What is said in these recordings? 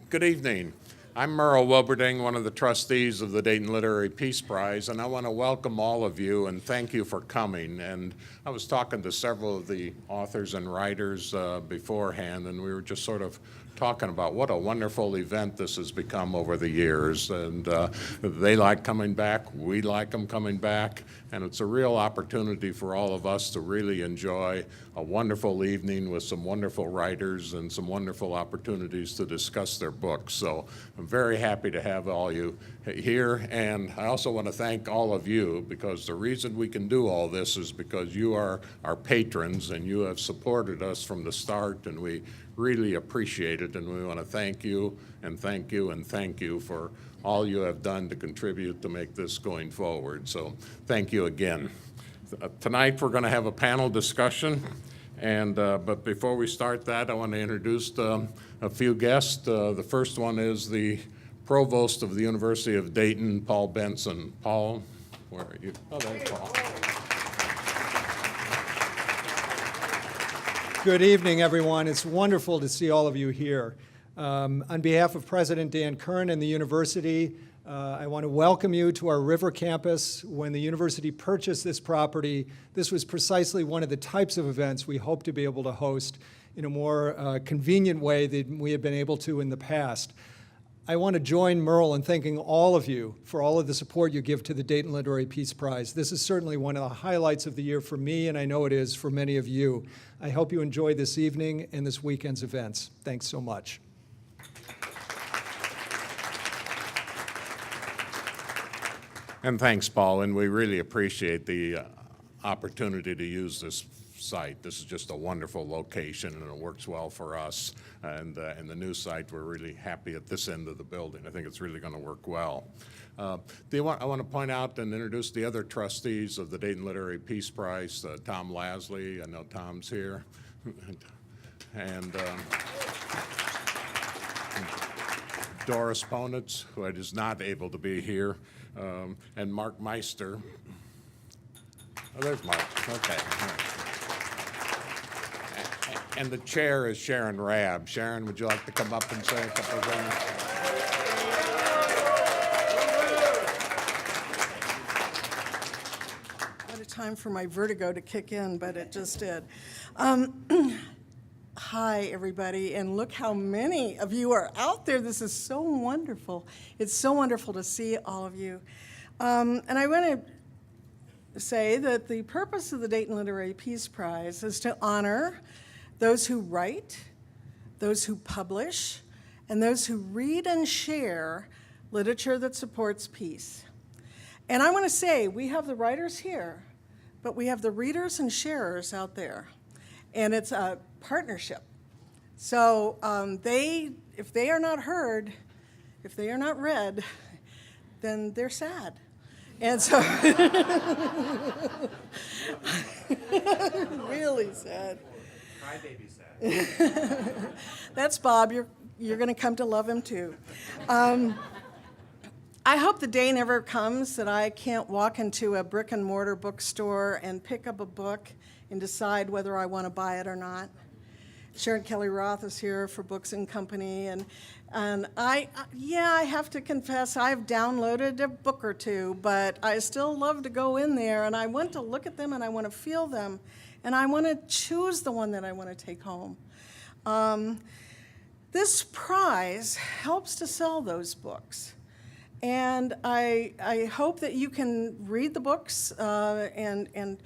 Good evening. I'm Merle Wilberding, one of the trustees of the Dayton Literary Peace Prize, and I want to welcome all of you and thank you for coming. And I was talking to several of the authors and writers beforehand, and we were just sort of talking about what a wonderful event this has become over the years. And they like coming back, we like them coming back, and it's a real opportunity for all of us to really enjoy a wonderful evening with some wonderful writers and some wonderful opportunities to discuss their books. So I'm very happy to have all you here, and I also want to thank all of you, because the reason we can do all this is because you are our patrons and you have supported us from the start, and we really appreciate it, and we want to thank you and thank you and thank you for all you have done to contribute to make this going forward. So thank you again. Tonight we're going to have a panel discussion, and but before we start that, I want to introduce a few guests. The first one is the Provost of the University of Dayton, Paul Benson. Paul, where are you? Oh, there's Paul. Good evening, everyone. It's wonderful to see all of you here. On behalf of President Dan Kern and the university, I want to welcome you to our River campus. When the university purchased this property, this was precisely one of the types of events we hope to be able to host in a more convenient way than we have been able to in the past. I want to join Merle in thanking all of you for all of the support you give to the Dayton Literary Peace Prize. This is certainly one of the highlights of the year for me, and I know it is for many of you. I hope you enjoy this evening and this weekend's events. Thanks so much. And thanks, Paul, and we really appreciate the opportunity to use this site. This is just a wonderful location, and it works well for us. And the new site, we're really happy at this end of the building. I think it's really going to work well. I want to point out and introduce the other trustees of the Dayton Literary Peace Prize, Tom Lasley. I know Tom's here. And Doris Ponitz, who is not able to be here, and Mark Meister. Oh, there's Mark. Okay. All right. And the chair is Sharon Rabb. Sharon, would you like to come up and say a couple of things? What a time for my vertigo to kick in, but it just did. Hi, everybody, and look how many of you are out there. This is so wonderful. It's so wonderful to see all of you. And I want to say that the purpose of the Dayton Literary Peace Prize is to honor those who write, those who publish, and those who read and share literature that supports peace. And I want to say, we have the writers here, but we have the readers and sharers out there. And it's a partnership. So if they are not heard, if they are not read, then they're sad. And so, really sad. Crybaby sad. That's Bob. You're going to come to love him too. I hope the day never comes that I can't walk into a brick and mortar bookstore and pick up a book and decide whether I want to buy it or not. Sharon Kelly Roth is here for Books and Company, and I have to confess I've downloaded a book or two, but I still love to go in there, and I want to look at them, and I want to feel them, and I want to choose the one that I want to take home. This prize helps to sell those books, and I hope that you can read the books and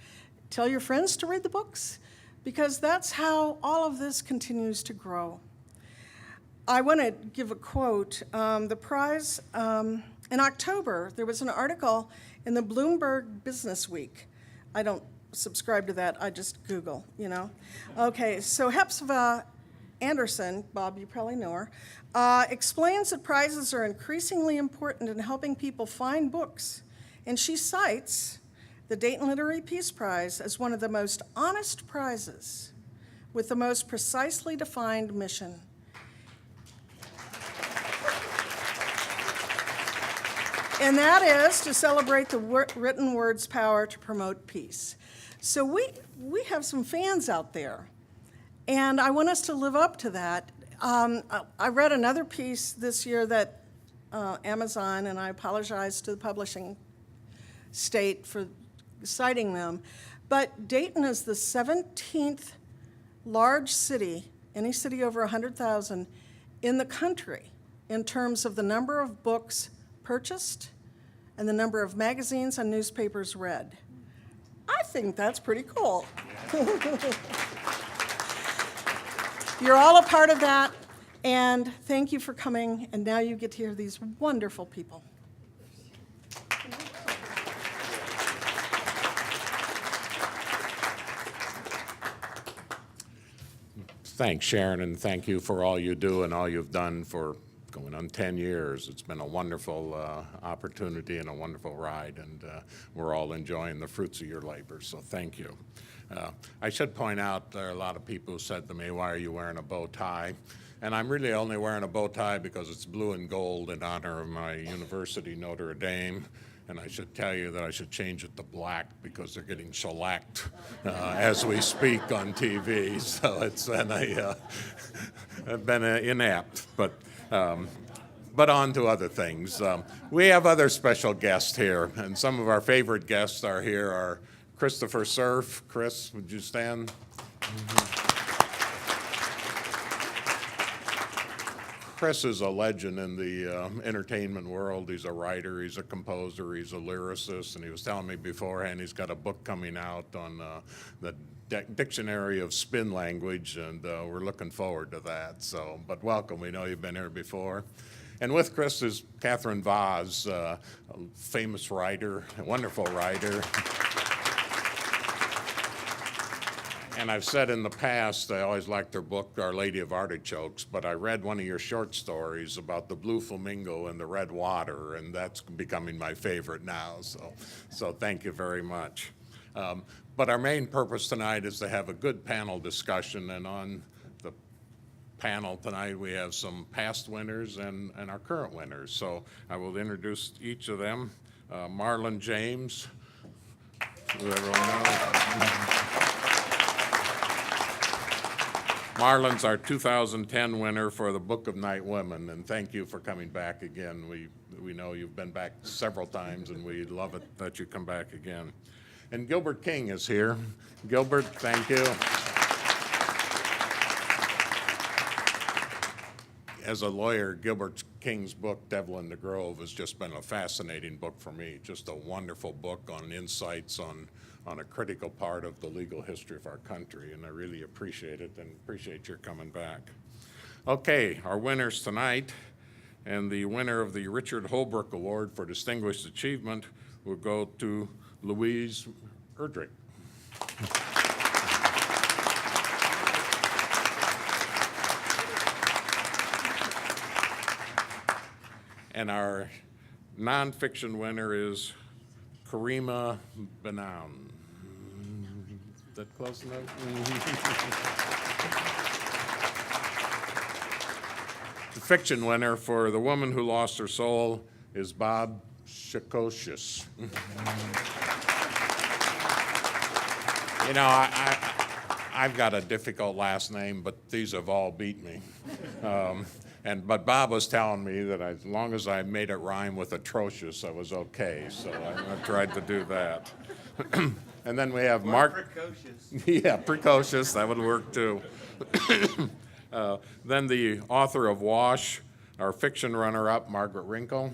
tell your friends to read the books, because that's how all of this continues to grow. I want to give a quote. The prize, in October, there was an article in the Bloomberg Business Week. I don't subscribe to that, I just Google, you know. Okay, so Hepzibah Anderson, Bob, you probably know her, explains that prizes are increasingly important in helping people find books. And she cites the Dayton Literary Peace Prize as one of the most honest prizes with the most precisely defined mission. And that is to celebrate the written word's power to promote peace. So we have some fans out there, and I want us to live up to that. I read another piece this year that Amazon, and I apologize to the publishing state for citing them, but Dayton is the 17th large city, any city over 100,000, in the country in terms of the number of books purchased and the number of magazines and newspapers read. I think that's pretty cool. You're all a part of that, and thank you for coming, and now you get to hear these wonderful people. Thanks, Sharon, and thank you for all you do and all you've done for going on 10 years. It's been a wonderful opportunity and a wonderful ride, and we're all enjoying the fruits of your labor, so thank you. I should point out there are a lot of people who said to me, why are you wearing a bow tie? And I'm really only wearing a bow tie because it's blue and gold in honor of my university, Notre Dame. And I should tell you that I should change it to black because they're getting shellacked as we speak on TV. So it's been inept, but on to other things. We have other special guests here, and some of our favorite guests are here are Christopher Surf. Chris, would you stand? Chris is a legend in the entertainment world. He's a writer, he's a composer, he's a lyricist, and he was telling me beforehand he's got a book coming out on the dictionary of spin language, and we're looking forward to that. So, but welcome, we know you've been here before. And with Chris is Catherine Vaz, a famous writer, a wonderful writer. And I've said in the past, I always liked her book, Our Lady of Artichokes, but I read one of your short stories about the blue flamingo and the red water, and that's becoming my favorite now, so thank you very much. But our main purpose tonight is to have a good panel discussion, and on the panel tonight we have some past winners and our current winners. So I will introduce each of them. Marlon James, who everyone knows. Marlon's our 2010 winner for the Book of Night Women, and thank you for coming back again. We know you've been back several times, and we love it that you come back again. And Gilbert King is here. Gilbert, thank you. As a lawyer, Gilbert King's book, Devil in the Grove, has just been a fascinating book for me. Just a wonderful book on insights on a critical part of the legal history of our country, and I really appreciate it and appreciate your coming back. Okay, our winners tonight, and the winner of the Richard Holbrook Award for Distinguished Achievement will go to Louise Erdrich. And our nonfiction winner is Karima Bennounce. Is that close enough? The fiction winner for The Woman Who Lost Her Soul is Bob Shacochis. You know, I've got a difficult last name, but these have all beat me. But Bob was telling me that as long as I made it rhyme with atrocious, I was okay. So I tried to do that. And then we have Mark. Precocious. Yeah, precocious, that would work too. Then the author of Wash, our fiction runner-up, Margaret Wrinkle.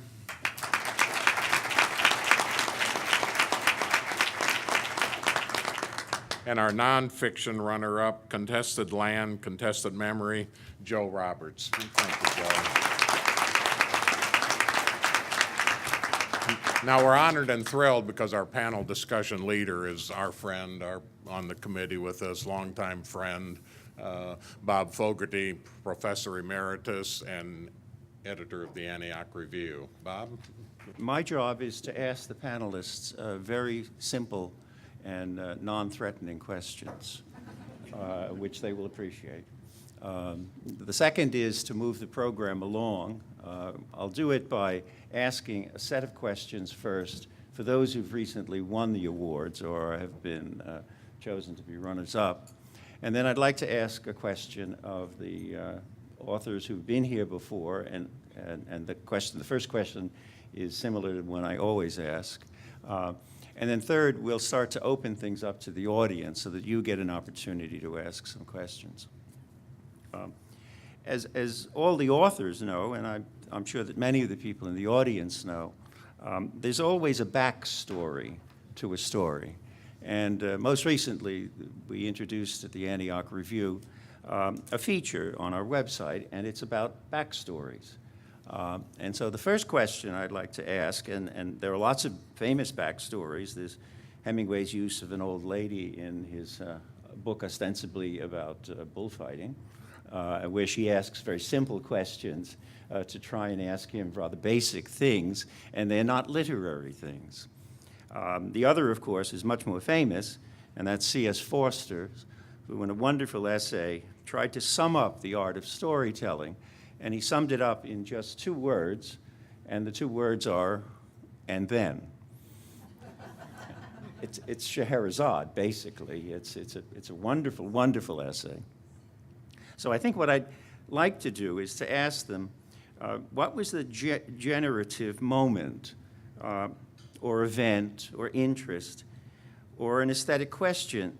And our nonfiction runner-up, Contested Land, Contested Memory, Joe Roberts. Thank you, Joe. Now, we're honored and thrilled because our panel discussion leader is our friend, on the committee with us, longtime friend, Bob Fogarty, Professor Emeritus and editor of the Antioch Review. Bob? My job is to ask the panelists very simple and non-threatening questions, which they will appreciate. The second is to move the program along. I'll do it by asking a set of questions first for those who've recently won the awards or have been chosen to be runners-up. And then I'd like to ask a question of the authors who've been here before, and the first question is similar to one I always ask. And then third, we'll start to open things up to the audience so that you get an opportunity to ask some questions. As all the authors know, and I'm sure that many of the people in the audience know, there's always a backstory to a story. And most recently, we introduced at the Antioch Review a feature on our website, and it's about backstories. And so the first question I'd like to ask, and there are lots of famous backstories. There's Hemingway's use of an old lady in his book ostensibly about bullfighting, where she asks very simple questions to try and ask him rather basic things, and they're not literary things. The other, of course, is much more famous, and that's C.S. Forster, who in a wonderful essay tried to sum up the art of storytelling, and he summed it up in just 2 words, and the 2 words are, "and then." It's Scheherazade, basically. It's a wonderful, wonderful essay. So I think what I'd like to do is to ask them, what was the generative moment or event or interest or an aesthetic question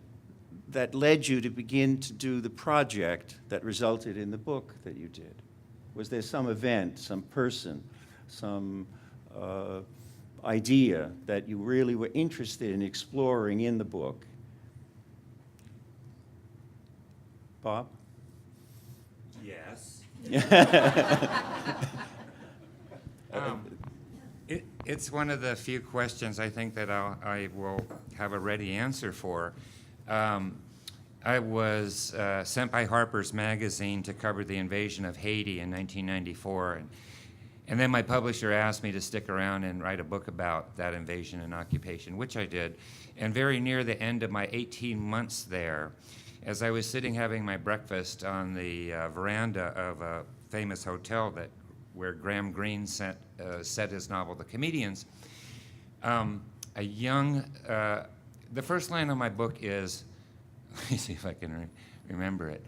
that led you to begin to do the project that resulted in the book that you did? Was there some event, some person, some idea that you really were interested in exploring in the book? Bob? Yes. It's one of the few questions I think that I will have a ready answer for. I was sent by Harper's Magazine to cover the invasion of Haiti in 1994. And then my publisher asked me to stick around and write a book about that invasion and occupation, which I did. And very near the end of my 18 months there, as I was sitting having my breakfast on the veranda of a famous hotel where Graham Greene set his novel, The Comedians, the first line of my book is, let me see if I can remember it.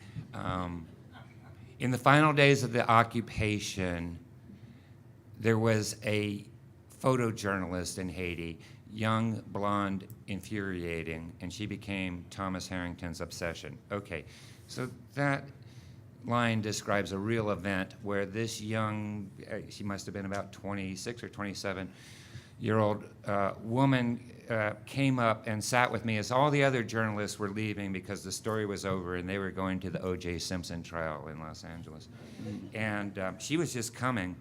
In the final days of the occupation, there was a photojournalist in Haiti, young, blonde, infuriating, and she became Thomas Harrington's obsession. Okay, so that line describes a real event where this young, she must have been about 26 or 27-year-old woman came up and sat with me as all the other journalists were leaving because the story was over and they were going to the O.J. Simpson trial in Los Angeles. And she was just coming,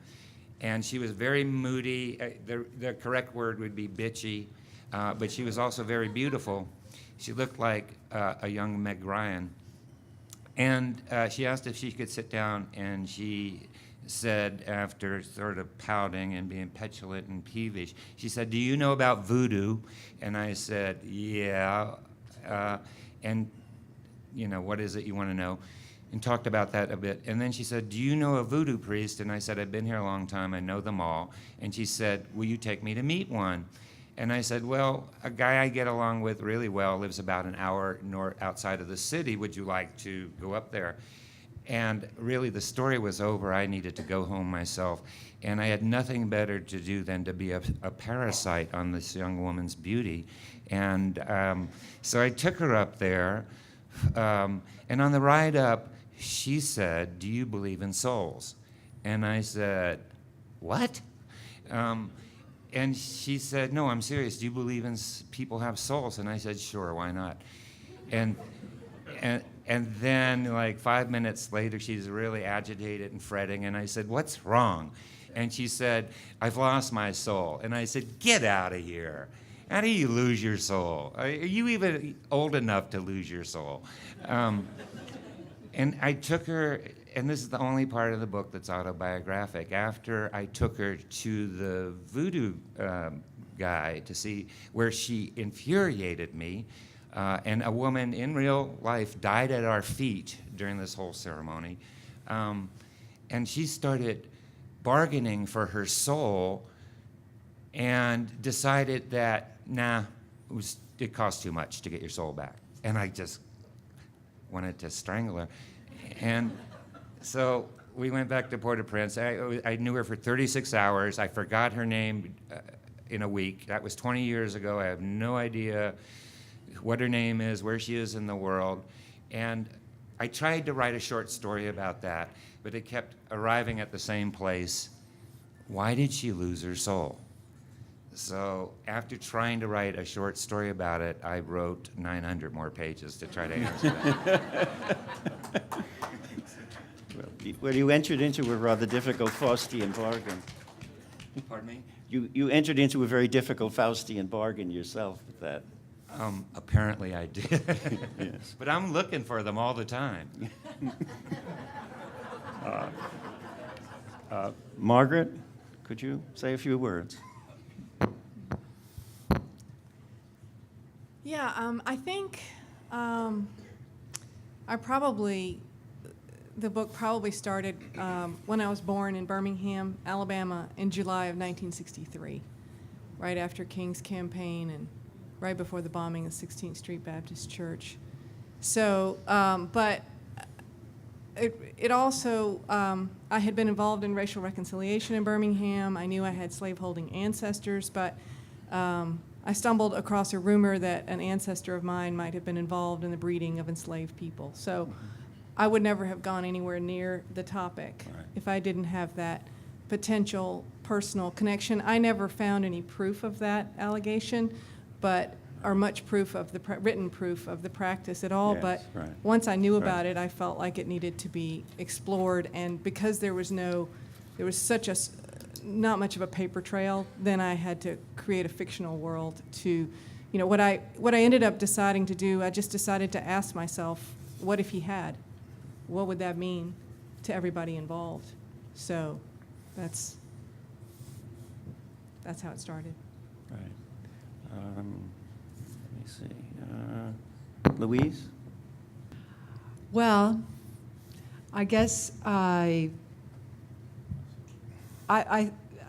and she was very moody. The correct word would be bitchy, but she was also very beautiful. She looked like a young Meg Ryan. And she asked if she could sit down, and she said, after sort of pouting and being petulant and peevish, she said, "Do you know about voodoo?" And I said, "Yeah." And, you know, what is it you want to know? And talked about that a bit. And then she said, "Do you know a voodoo priest?" And I said, "I've been here a long time. I know them all." And she said, "Will you take me to meet one?" And I said, "Well, a guy I get along with really well lives about an hour outside of the city. Would you like to go up there?" And really, the story was over. I needed to go home myself. And I had nothing better to do than to be a parasite on this young woman's beauty. And so I took her up there. And on the ride up, she said, "Do you believe in souls?" And I said, "What?" And she said, "No, I'm serious. Do you believe in people have souls?" And I said, "Sure, why not?" And then, like 5 minutes later, she's really agitated and fretting. And I said, "What's wrong?" And she said, "I've lost my soul." And I said, "Get out of here. How do you lose your soul? Are you even old enough to lose your soul?" And I took her, and this is the only part of the book that's autobiographic. After I took her to the voodoo guy to see where she infuriated me, and a woman in real life died at our feet during this whole ceremony, and she started bargaining for her soul and decided that, nah, it cost too much to get your soul back. And I just wanted to strangle her. And so we went back to Port-au-Prince. I knew her for 36 hours. I forgot her name in a week. That was 20 years ago. I have no idea what her name is, where she is in the world. And I tried to write a short story about that, but it kept arriving at the same place. Why did she lose her soul? So after trying to write a short story about it, I wrote 900 more pages to try to answer that. Well, you entered into a rather difficult Faustian bargain. Pardon me? You entered into a very difficult Faustian bargain yourself with that. Apparently I did. Yes. But I'm looking for them all the time. Margaret, could you say a few words? Yeah, I think the book probably started when I was born in Birmingham, Alabama, in July of 1963, right after King's campaign and right before the bombing of 16th Street Baptist Church. So, but it also, I had been involved in racial reconciliation in Birmingham. I knew I had slaveholding ancestors, but I stumbled across a rumor that an ancestor of mine might have been involved in the breeding of enslaved people. So I would never have gone anywhere near the topic if I didn't have that potential personal connection. I never found any proof of that allegation, or much proof of the written proof of the practice at all. Yes, but right. once I knew about it, I felt like it needed to be explored. And because there was not much of a paper trail, then I had to create a fictional world to, what I ended up deciding to do, I just decided to ask myself, what if he had? What would that mean to everybody involved? So that's how it started. Right. Let me see. Louise? Well, I guess I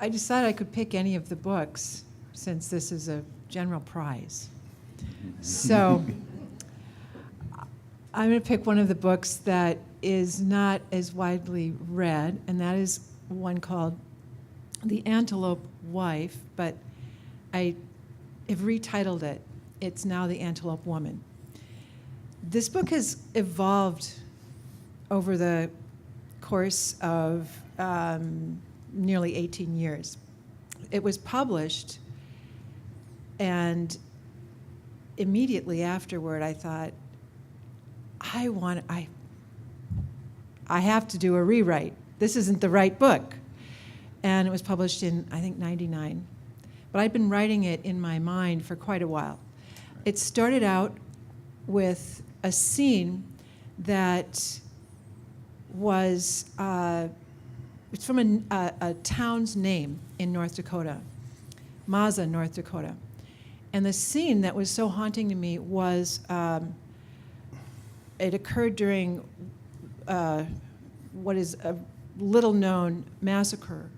decided I could pick any of the books since this is a general prize. So I'm going to pick one of the books that is not as widely read, and that is one called The Antelope Wife, but I have retitled it. It's now The Antelope Woman. This book has evolved over the course of nearly 18 years. It was published, and immediately afterward I thought, I have to do a rewrite. This isn't the right book. And it was published in, I think, 99. But I'd been writing it in my mind for quite a while. It started out with a scene that was, it's from a town's name in North Dakota, Mazza, North Dakota. And the scene that was so haunting to me was, it occurred during what is a little-known massacre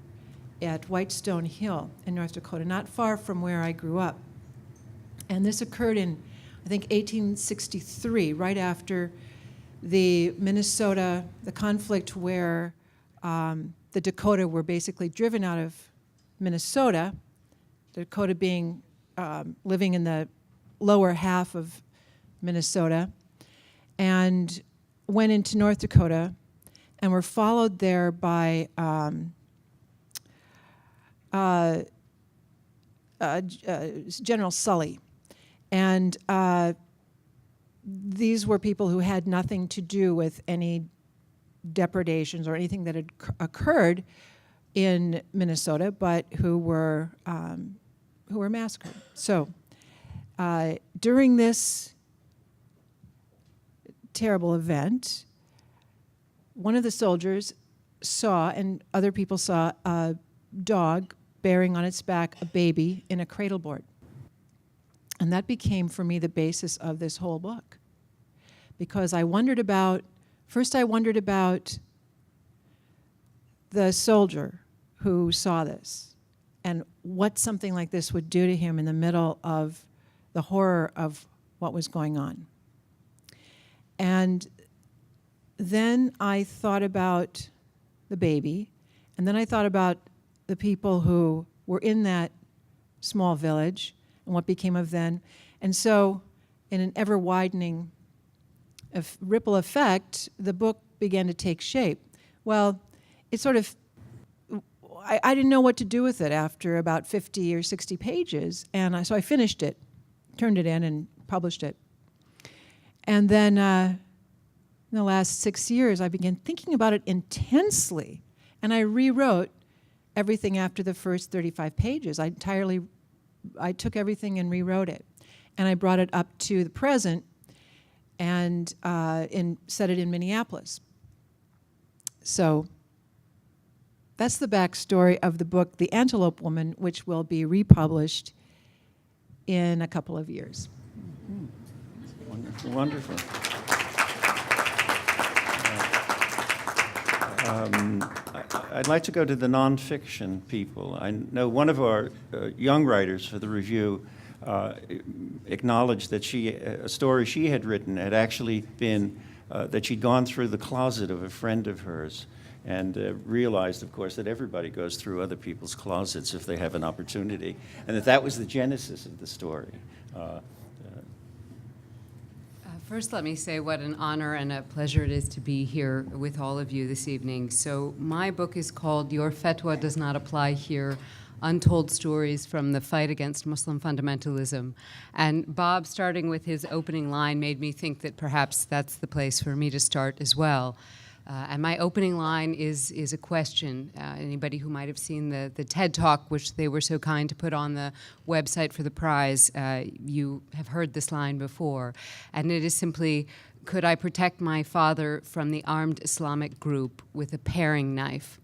at Whitestone Hill in North Dakota, not far from where I grew up. And this occurred in, I think, 1863, right after the conflict where the Dakota were basically driven out of Minnesota, Dakota being living in the lower half of Minnesota, and went into North Dakota and were followed there by General Sully. And these were people who had nothing to do with any depredations or anything that had occurred in Minnesota, but who were massacred. So during this terrible event, one of the soldiers saw, and other people saw, a dog bearing on its back a baby in a cradle board. And that became, for me, the basis of this whole book. Because I wondered about the soldier who saw this and what something like this would do to him in the middle of the horror of what was going on. And then I thought about the baby, and then I thought about the people who were in that small village and what became of them. And so, in an ever-widening ripple effect, the book began to take shape. Well, it sort of, I didn't know what to do with it after about 50 or 60 pages, and so I finished it, turned it in, and published it. And then in the last 6 years, I began thinking about it intensely, and I rewrote everything after the first 35 pages. I took everything and rewrote it, and I brought it up to the present and set it in Minneapolis. So that's the backstory of the book, The Antelope Woman, which will be republished in a couple of years. Wonderful, wonderful. I'd like to go to the nonfiction people. I know one of our young writers for the review acknowledged that a story she had written had actually been that she'd gone through the closet of a friend of hers and realized, of course, that everybody goes through other people's closets if they have an opportunity, and that was the genesis of the story. First, let me say what an honor and a pleasure it is to be here with all of you this evening. So my book is called Your Fatwa Does Not Apply Here, Untold Stories from the Fight Against Muslim Fundamentalism. And Bob, starting with his opening line, made me think that perhaps that's the place for me to start as well. And my opening line is a question. Anybody who might have seen the TED Talk, which they were so kind to put on the website for the prize, you have heard this line before. And it is simply, could I protect my father from the armed Islamic group with a paring knife?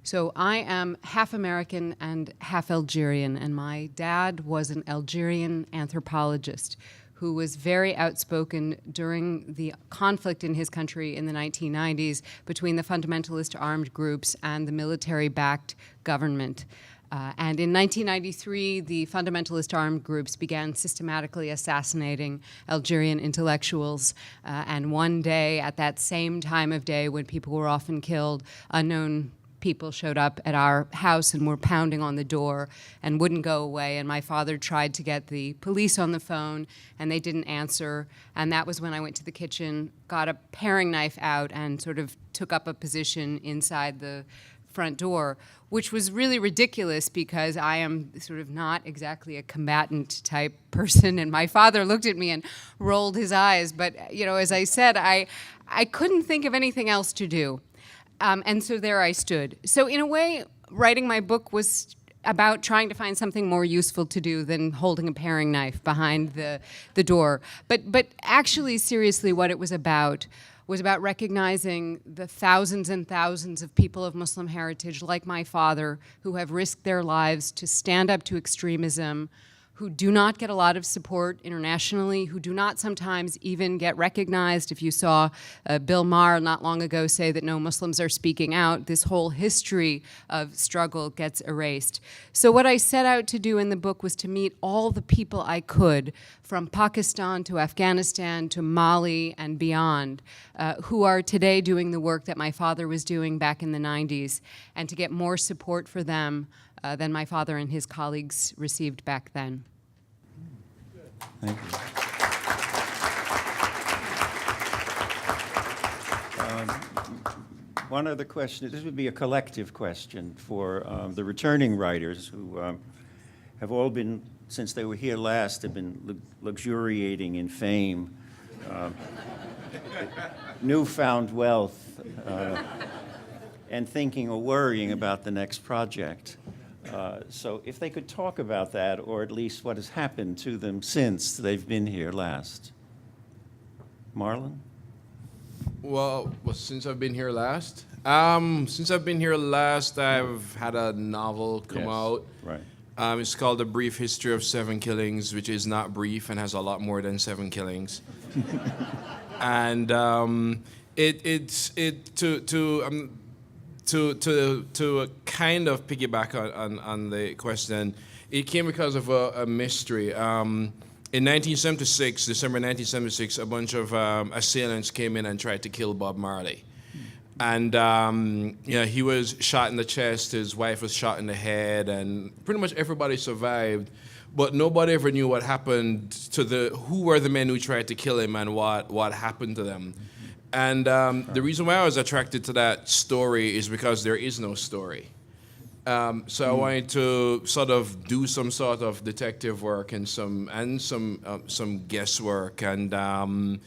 So I am half American and half Algerian, and my dad was an Algerian anthropologist who was very outspoken during the conflict in his country in the 1990s between the fundamentalist armed groups and the military-backed government. And in 1993, the fundamentalist armed groups began systematically assassinating Algerian intellectuals. And one day, at that same time of day when people were often killed, unknown people showed up at our house and were pounding on the door and wouldn't go away. And my father tried to get the police on the phone, and they didn't answer. And that was when I went to the kitchen, got a paring knife out, and sort of took up a position inside the front door, which was really ridiculous because I am sort of not exactly a combatant type person. And my father looked at me and rolled his eyes. But, you know, as I said, I couldn't think of anything else to do. And so there I stood. So in a way, writing my book was about trying to find something more useful to do than holding a paring knife behind the door. But actually, seriously, what it was about recognizing the thousands and thousands of people of Muslim heritage, like my father, who have risked their lives to stand up to extremism, who do not get a lot of support internationally, who do not sometimes even get recognized. If you saw Bill Maher not long ago say that no Muslims are speaking out, this whole history of struggle gets erased. So what I set out to do in the book was to meet all the people I could, from Pakistan to Afghanistan to Mali and beyond, who are today doing the work that my father was doing back in the 90s, and to get more support for them than my father and his colleagues received back then. Thank you. One other question. This would be a collective question for the returning writers who have all been, since they were here last, have been luxuriating in fame, newfound wealth, and thinking or worrying about the next project. So if they could talk about that, or at least what has happened to them since they've been here last. Marlon? Well, since I've been here last? Since I've been here last, I've had a novel come out. Right. It's called A Brief History of 7 Killings, which is not brief and has a lot more than 7 killings. And to kind of piggyback on the question, it came because of a mystery. In 1976, December 1976, a bunch of assailants came in and tried to kill Bob Marley. And he was shot in the chest, his wife was shot in the head, and pretty much everybody survived. But nobody ever knew what happened to who were the men who tried to kill him and what happened to them. And the reason why I was attracted to that story is because there is no story. So I wanted to sort of do some sort of detective work and some guesswork, and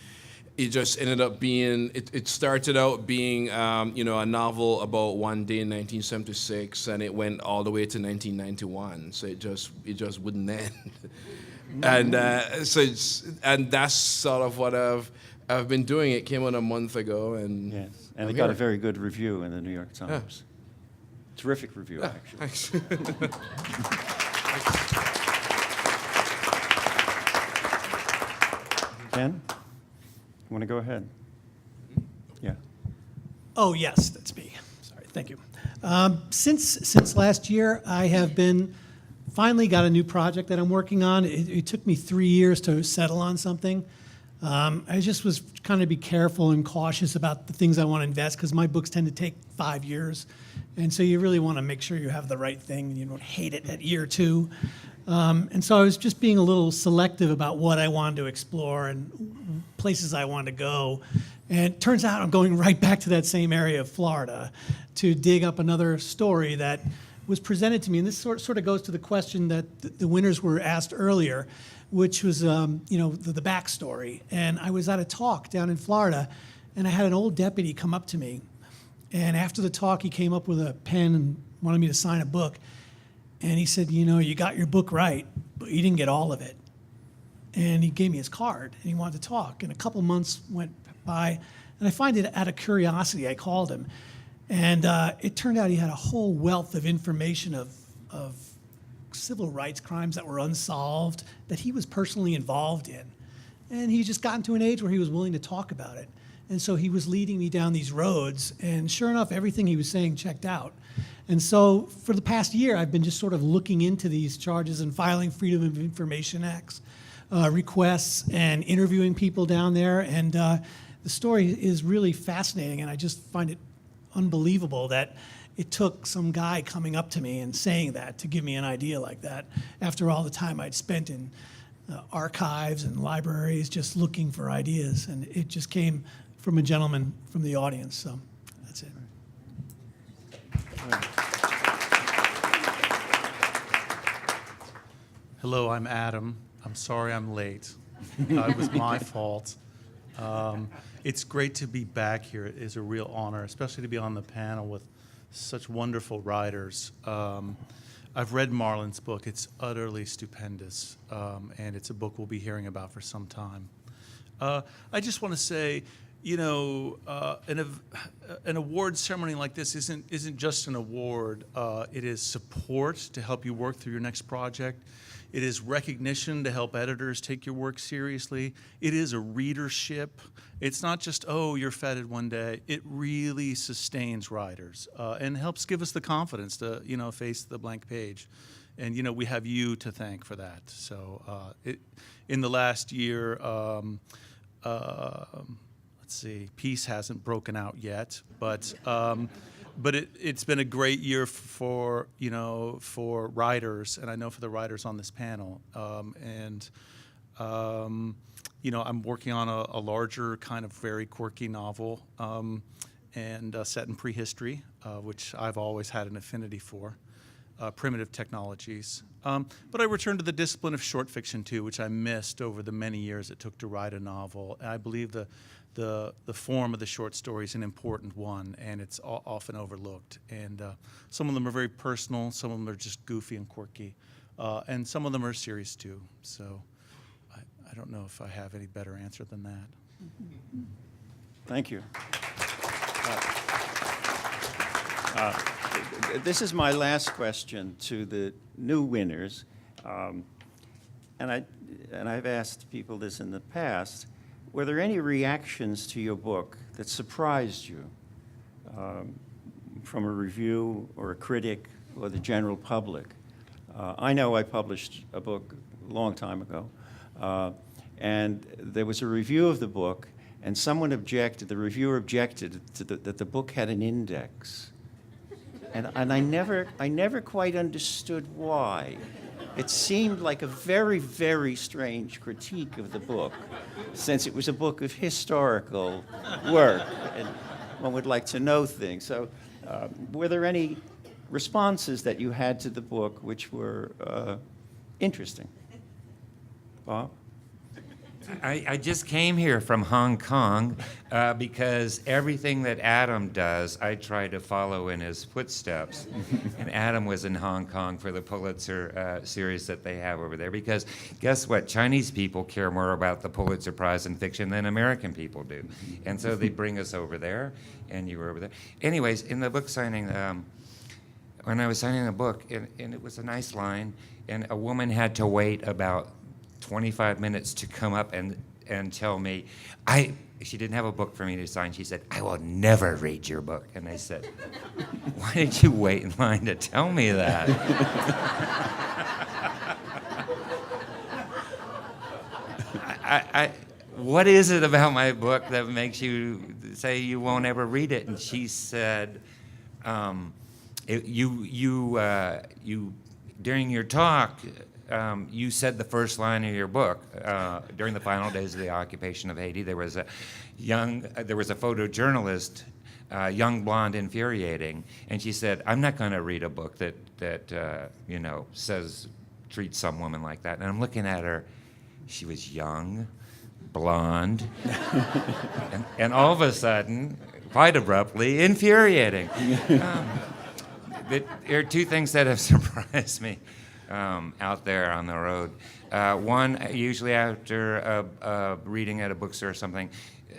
it just ended up being. It started out being a novel about one day in 1976, and it went all the way to 1991. So it just wouldn't end. And and that's sort of what I've been doing. It came out a month ago, and Yes, and I'm it got a here. very good review in the New York Times. Terrific review, actually. Thanks. Ken, you want to go ahead? Yeah. Oh, yes, that's me. Sorry, thank you. Since last year, I have finally got a new project that I'm working on. It took me 3 years to settle on something. I just was trying to be careful and cautious about the things I want to invest, because my books tend to take 5 years. And so you really want to make sure you have the right thing and you don't hate it at year 2. And so I was just being a little selective about what I wanted to explore and places I wanted to go. And it turns out I'm going right back to that same area of Florida to dig up another story that was presented to me. And this sort of goes to the question that the winners were asked earlier, which was the backstory. And I was at a talk down in Florida, and I had an old deputy come up to me. And after the talk, he came up with a pen and wanted me to sign a book. And he said, you got your book right, but you didn't get all of it. And he gave me his card, and he wanted to talk. And a couple months went by, and I find it out of curiosity, I called him. And it turned out he had a whole wealth of information of civil rights crimes that were unsolved that he was personally involved in. And he just gotten to an age where he was willing to talk about it. And so he was leading me down these roads, and sure enough, everything he was saying checked out. And so for the past year, I've been just sort of looking into these charges and filing Freedom of Information Acts requests and interviewing people down there. And the story is really fascinating, and I just find it unbelievable that it took some guy coming up to me and saying that to give me an idea like that after all the time I'd spent in archives and libraries just looking for ideas. And it just came from a gentleman from the audience, so that's it. Hello, I'm Adam. I'm sorry I'm late. It was my fault. It's great to be back here. It is a real honor, especially to be on the panel with such wonderful writers. I've read Marlon's book. It's utterly stupendous, and it's a book we'll be hearing about for some time. I just want to say, an award ceremony like this isn't just an award. It is support to help you work through your next project. It is recognition to help editors take your work seriously. It is a readership. It's not just, you're feted one day. It really sustains writers and helps give us the confidence to, face the blank page. And, we have you to thank for that. So in the last year, let's see, peace hasn't broken out yet, but it's been a great year for writers, and I know for the writers on this panel. I'm working on a larger kind of very quirky novel and set in prehistory, which I've always had an affinity for. Primitive technologies. But I returned to the discipline of short fiction too, which I missed over the many years it took to write a novel. And I believe the form of the short story is an important one, and it's often overlooked. And some of them are very personal, some of them are just goofy and quirky, and some of them are serious too. So I don't know if I have any better answer than that. Thank you. This is my last question to the new winners, and I've asked people this in the past. Were there any reactions to your book that surprised you from a review or a critic or the general public? I know I published a book a long time ago, and there was a review of the book, and someone objected, the reviewer objected to that the book had an index. And I never quite understood why. It seemed like a very, very strange critique of the book, since it was a book of historical work, and one would like to know things. So were there any responses that you had to the book which were interesting? Bob? I just came here from Hong Kong because everything that Adam does, I try to follow in his footsteps. And Adam was in Hong Kong for the Pulitzer series that they have over there because guess what? Chinese people care more about the Pulitzer Prize in fiction than American people do. And so they bring us over there, and you were over there. Anyways, in the book signing, when I was signing the book, and it was a nice line, and a woman had to wait about 25 minutes to come up and tell me, she didn't have a book for me to sign. She said, "I will never read your book." And I said, "Why did you wait in line to tell me that?" What is it about my book that makes you say you won't ever read it? And she said, during your talk, you said the first line of your book. During the final days of the occupation of Haiti, there was a photojournalist, young, blonde, infuriating, and she said, "I'm not going to read a book that treats some woman like that." And I'm looking at her. She was young, blonde, and all of a sudden, quite abruptly, infuriating. There are two things that have surprised me. Out there on the road. One, usually after reading at a bookstore or something,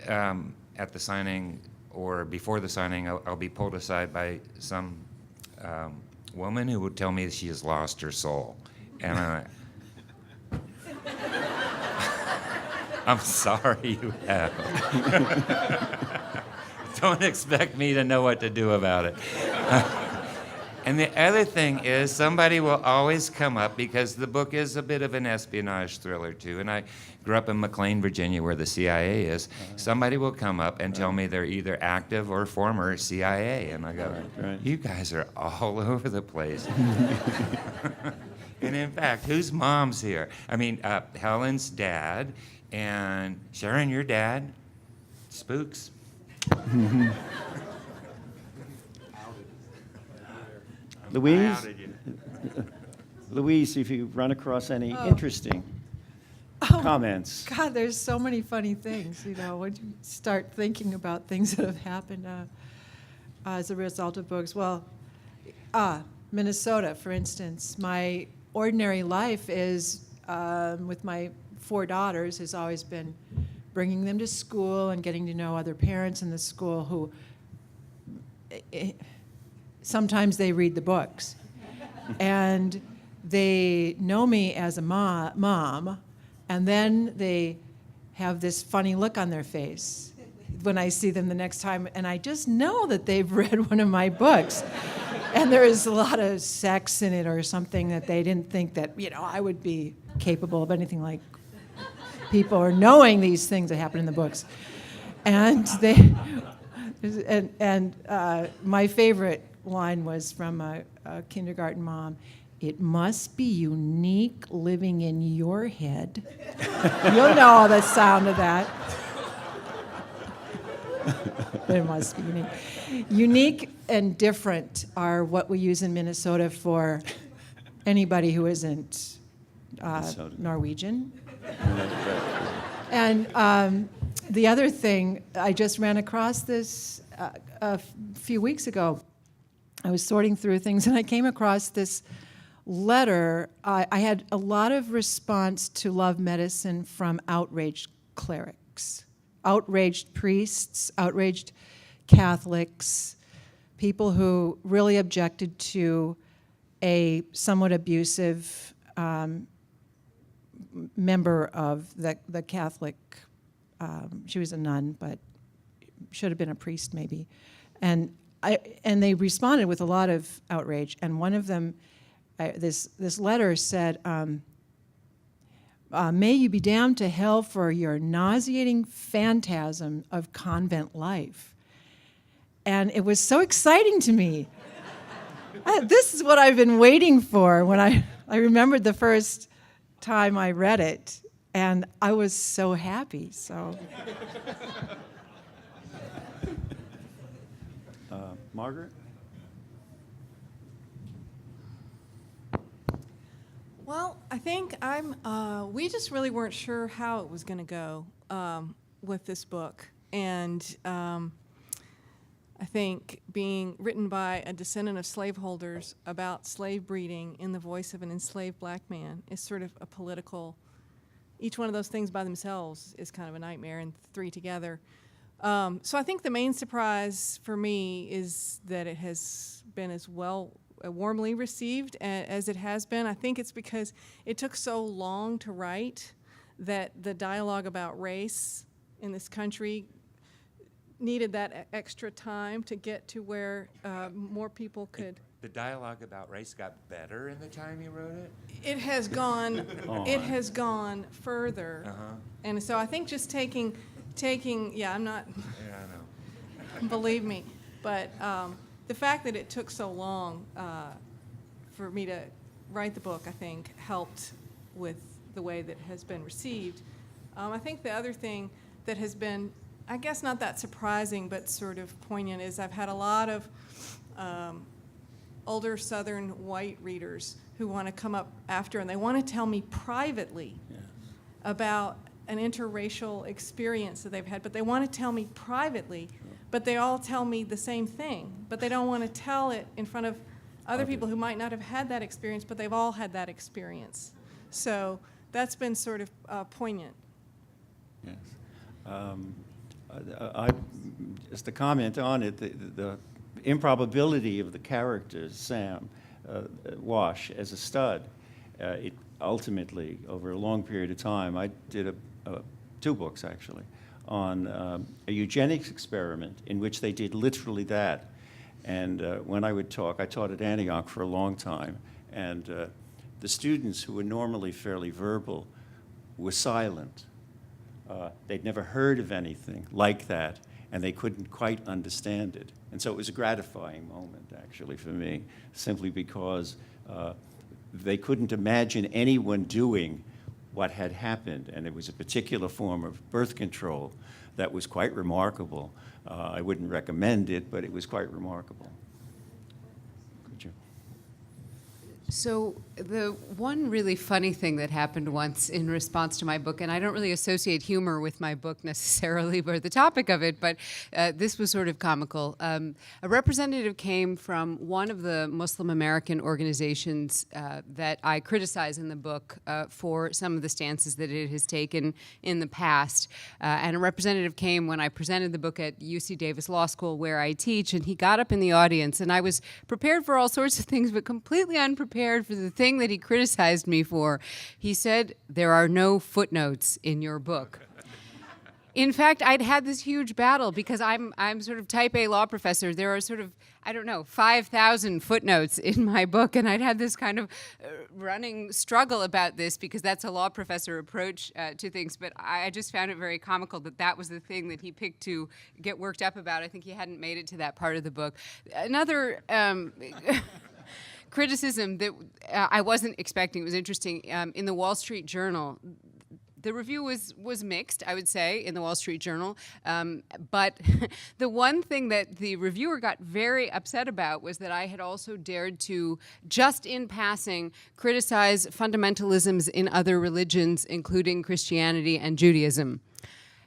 at the signing or before the signing, I'll be pulled aside by some woman who would tell me that she has lost her soul. And I'm sorry you have. Don't expect me to know what to do about it. And the other thing is somebody will always come up, because the book is a bit of an espionage thriller too, and I grew up in McLean, Virginia, where the CIA is. Somebody will come up and tell me they're either active or former CIA, and I go, Right. You guys are all over the place. And in fact, whose mom's here? I mean, Helen's dad, and Sharon, your dad, spooks. Louise? Louise, if you run across any interesting comments. God, there's so many funny things, when you start thinking about things that have happened as a result of books. Well, Minnesota, for instance. My ordinary life is, with my 4 daughters, has always been bringing them to school and getting to know other parents in the school who sometimes they read the books. And they know me as a mom, and then they have this funny look on their face when I see them the next time, and I just know that they've read one of my books. And there is a lot of sex in it or something that they didn't think that, I would be capable of anything like people or knowing these things that happen in the books. And my favorite line was from a kindergarten mom. "It must be unique living in your head." You'll know the sound of that. It must be unique. Unique and different are what we use in Minnesota for anybody who isn't Norwegian. And the other thing, I just ran across this a few weeks ago. I was sorting through things, and I came across this letter. I had a lot of response to Love Medicine from outraged clerics, outraged priests, outraged Catholics, people who really objected to a somewhat abusive member of the Catholic. She was a nun, but should have been a priest maybe. And they responded with a lot of outrage. And one of them, this letter said, may you be damned to hell for your nauseating phantasm of convent life. And it was so exciting to me. This is what I've been waiting for when I remembered the first time I read it, and I was so happy. So, Margaret? Well, I think we just really weren't sure how it was going to go with this book. And I think being written by a descendant of slaveholders about slave breeding in the voice of an enslaved black man is sort of a political, each one of those things by themselves is kind of a nightmare, and three together. So I think the main surprise for me is that it has been as warmly received as it has been. I think it's because it took so long to write that the dialogue about race in this country needed that extra time to get to where more people could. The dialogue about race got better in the time you wrote it? It has gone. It has gone further, and so I think just taking. Yeah, I'm not. Yeah, I know. Believe me, but the fact that it took so long for me to write the book, I think, helped with the way that it has been received. I think the other thing that has been, I guess, not that surprising, but sort of poignant, is I've had a lot of older Southern white readers who want to come up after, and they want to tell me privately about an interracial experience that they've had, but they want to tell me privately, but they all tell me the same thing, but they don't want to tell it in front of other people who might not have had that experience, but they've all had that experience. So that's been sort of poignant. Yes. Just a comment on it, the improbability of the character, Sam, Wash, as a stud, it ultimately, over a long period of time, I did two books, actually, on a eugenics experiment in which they did literally that. And when I would talk, I taught at Antioch for a long time, and the students who were normally fairly verbal were silent. They'd never heard of anything like that, and they couldn't quite understand it. And so it was a gratifying moment, actually, for me, simply because they couldn't imagine anyone doing what had happened, and it was a particular form of birth control that was quite remarkable. I wouldn't recommend it, but it was quite remarkable. Could you? So the one really funny thing that happened once in response to my book, and I don't really associate humor with my book necessarily or the topic of it, but this was sort of comical. A representative came from one of the Muslim American organizations that I criticize in the book for some of the stances that it has taken in the past. And a representative came when I presented the book at UC Davis Law School, where I teach, and he got up in the audience, and I was prepared for all sorts of things, but completely unprepared for the thing that he criticized me for. He said, "There are no footnotes in your book." In fact, I'd had this huge battle because I'm sort of type A law professor. There are sort of, 5,000 footnotes in my book, and I'd had this kind of running struggle about this because that's a law professor approach to things, but I just found it very comical that that was the thing that he picked to get worked up about. I think he hadn't made it to that part of the book. Another criticism that I wasn't expecting, it was interesting, in the Wall Street Journal. The review was mixed, I would say, in the Wall Street Journal. But the one thing that the reviewer got very upset about was that I had also dared to, just in passing, criticize fundamentalisms in other religions, including Christianity and Judaism.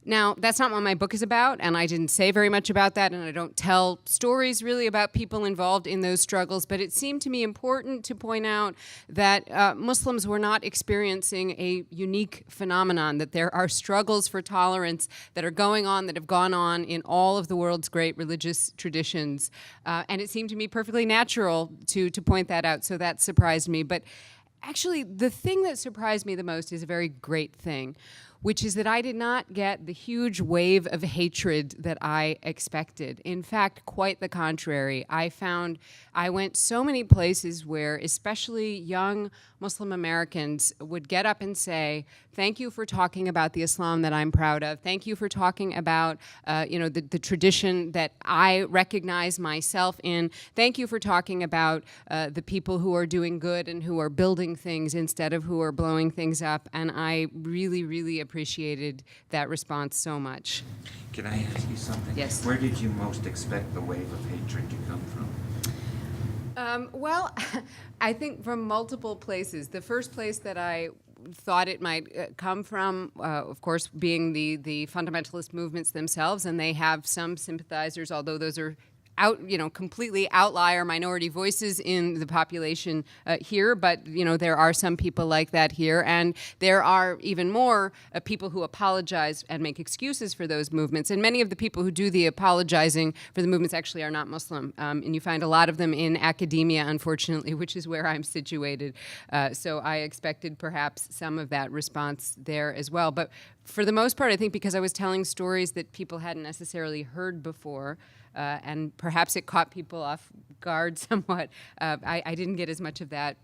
Now, that's not what my book is about, and I didn't say very much about that, and I don't tell stories really about people involved in those struggles, but it seemed to me important to point out that Muslims were not experiencing a unique phenomenon, that there are struggles for tolerance that are going on, that have gone on in all of the world's great religious traditions, and it seemed to me perfectly natural to point that out, so that surprised me. But actually, the thing that surprised me the most is a very great thing, which is that I did not get the huge wave of hatred that I expected. In fact, quite the contrary. I went so many places where especially young Muslim Americans would get up and say, thank you for talking about the Islam that I'm proud of. Thank you for talking about the tradition that I recognize myself in. Thank you for talking about the people who are doing good and who are building things instead of who are blowing things up. And I really, really appreciated that response so much. Can I ask you something? Yes. Where did you most expect the wave of hatred to come from? Well, I think from multiple places. The first place that I thought it might come from, of course, being the fundamentalist movements themselves, and they have some sympathizers, although those are completely outlier minority voices in the population here, but there are some people like that here, and there are even more people who apologize and make excuses for those movements, and many of the people who do the apologizing for the movements actually are not Muslim, and you find a lot of them in academia, unfortunately, which is where I'm situated, so I expected perhaps some of that response there as well, but for the most part, I think because I was telling stories that people hadn't necessarily heard before, and perhaps it caught people off guard somewhat. I didn't get as much of that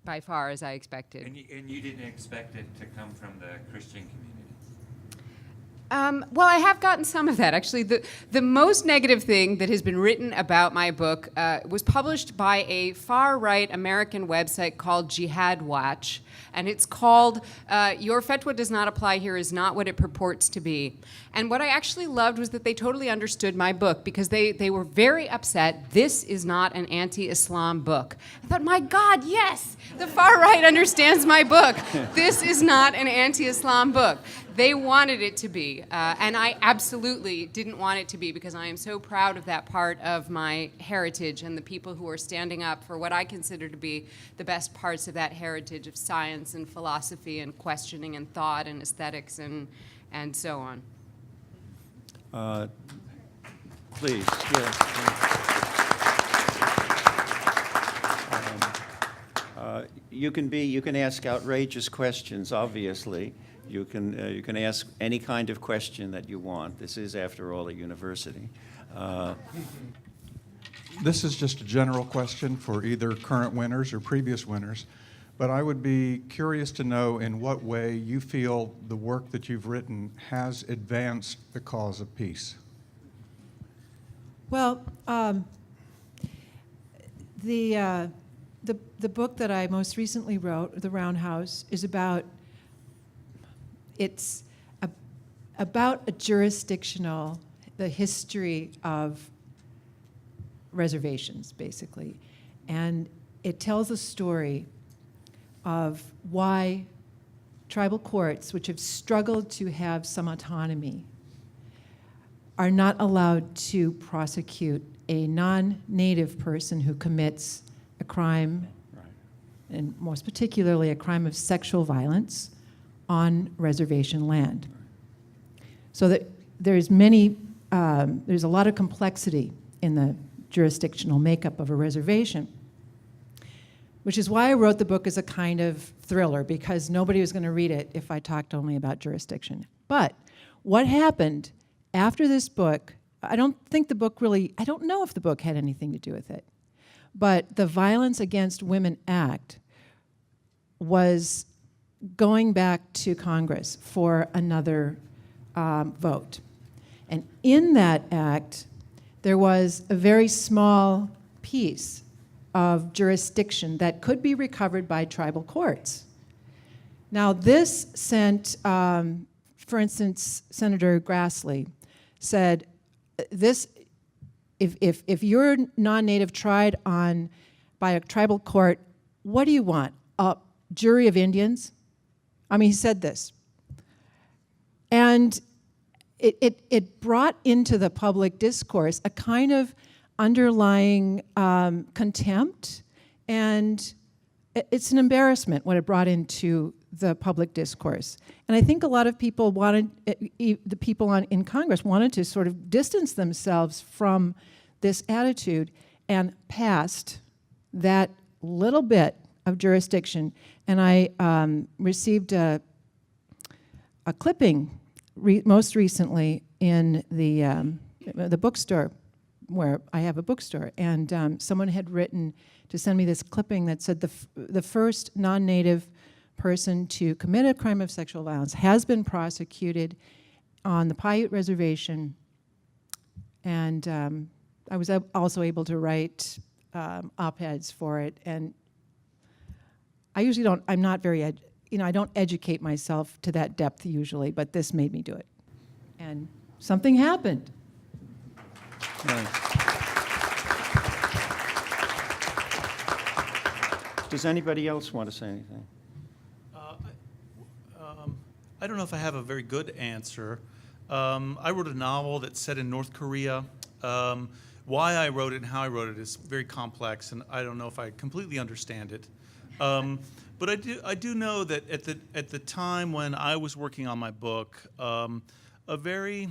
by far as I expected. And you didn't expect it to come from the Christian community? Well, I have gotten some of that. Actually, the most negative thing that has been written about my book was published by a far-right American website called Jihad Watch, and it's called Your Fatwa Does Not Apply Here is Not What It Purports to Be. And what I actually loved was that they totally understood my book because they were very upset. This is not an anti-Islam book. I thought, my God, yes, the far-right understands my book. This is not an anti-Islam book. They wanted it to be, and I absolutely didn't want it to be because I am so proud of that part of my heritage and the people who are standing up for what I consider to be the best parts of that heritage of science and philosophy and questioning and thought and aesthetics and so on. Please. You can ask outrageous questions, obviously. You can ask any kind of question that you want. This is, after all, a university. This is just a general question for either current winners or previous winners, but I would be curious to know in what way you feel the work that you've written has advanced the cause of peace. Well, the book that I most recently wrote, The Roundhouse, is about the history of reservations, basically. And it tells a story of why tribal courts, which have struggled to have some autonomy, are not allowed to prosecute a non-native person who commits a crime, and most particularly a crime of sexual violence, on reservation land. So that there's a lot of complexity in the jurisdictional makeup of a reservation, which is why I wrote the book as a kind of thriller, because nobody was going to read it if I talked only about jurisdiction. But what happened after this book, I don't know if the book had anything to do with it, but the Violence Against Women Act was going back to Congress for another vote. And in that act, there was a very small piece of jurisdiction that could be recovered by tribal courts. Now, this sent, for instance, Senator Grassley said, if you're non-native tried by a tribal court, what do you want? A jury of Indians? I mean, he said this. And it brought into the public discourse a kind of underlying contempt, and it's an embarrassment what it brought into the public discourse. And I think a lot of people the people in Congress wanted to sort of distance themselves from this attitude and passed that little bit of jurisdiction. And I received a a clipping most recently in the bookstore, where I have a bookstore, and someone had written to send me this clipping that said the first non-native person to commit a crime of sexual violence has been prosecuted on the Paiute Reservation, and I was also able to write op-eds for it. And I usually don't, I'm not very, I don't educate myself to that depth usually, but this made me do it. And something happened. Does anybody else want to say anything? I don't know if I have a very good answer. I wrote a novel that's set in North Korea. Why I wrote it and how I wrote it is very complex, and I don't know if I completely understand it. But I do know that at the time when I was working on my book, a very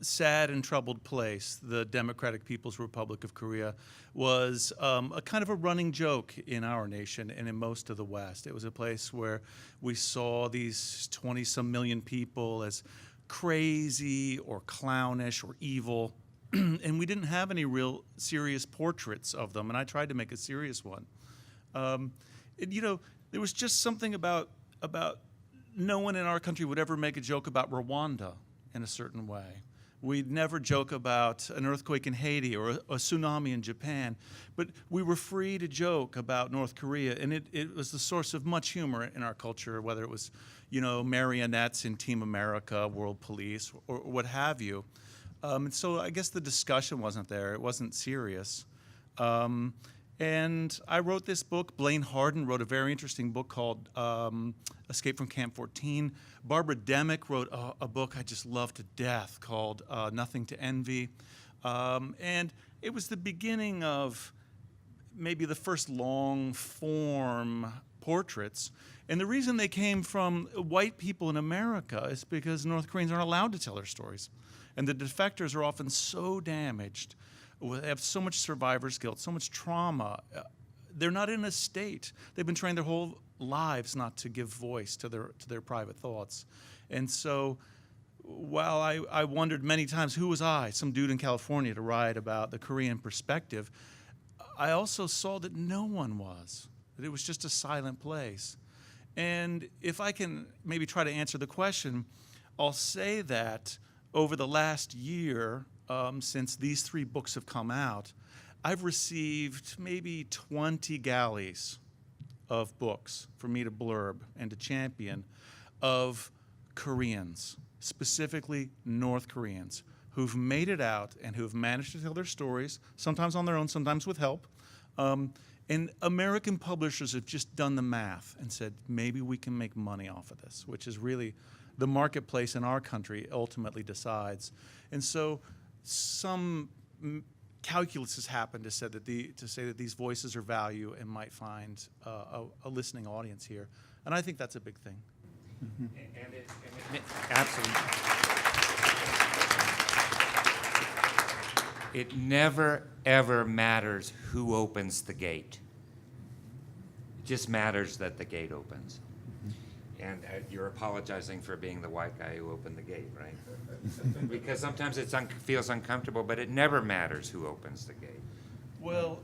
sad and troubled place, the Democratic People's Republic of Korea, was a kind of a running joke in our nation and in most of the West. It was a place where we saw these 20-some million people as crazy or clownish or evil, and we didn't have any real serious portraits of them, and I tried to make a serious one. There was just something about no one in our country would ever make a joke about Rwanda in a certain way. We'd never joke about an earthquake in Haiti or a tsunami in Japan, but we were free to joke about North Korea, and it was the source of much humor in our culture, whether it was, marionettes in Team America, World Police, or what have you. And so I guess the discussion wasn't there. It wasn't serious. And I wrote this book. Blaine Harden wrote a very interesting book called Escape from Camp 14. Barbara Demick wrote a book I just love to death called Nothing to Envy. And it was the beginning of maybe the first long-form portraits. And the reason they came from white people in America is because North Koreans aren't allowed to tell their stories. And the defectors are often so damaged, they have so much survivor's guilt, so much trauma. They're not in a state. They've been trained their whole lives not to give voice to their private thoughts. And so while I wondered many times, who was I, some dude in California, to write about the Korean perspective, I also saw that no one was, that it was just a silent place. And if I can maybe try to answer the question, I'll say that over the last year, since these 3 books have come out, I've received maybe 20 galleys of books for me to blurb and to champion of Koreans, specifically North Koreans, who've made it out and who've managed to tell their stories, sometimes on their own, sometimes with help. And American publishers have just done the math and said, maybe we can make money off of this, which is really the marketplace in our country ultimately decides. And so some calculus has happened to say that these voices are value and might find a listening audience here. And I think that's a big thing. Mm-hmm. Absolutely. It never, ever matters who opens the gate. It just matters that the gate opens. And you're apologizing for being the white guy who opened the gate, right? Because sometimes it feels uncomfortable, but it never matters who opens the gate. Well,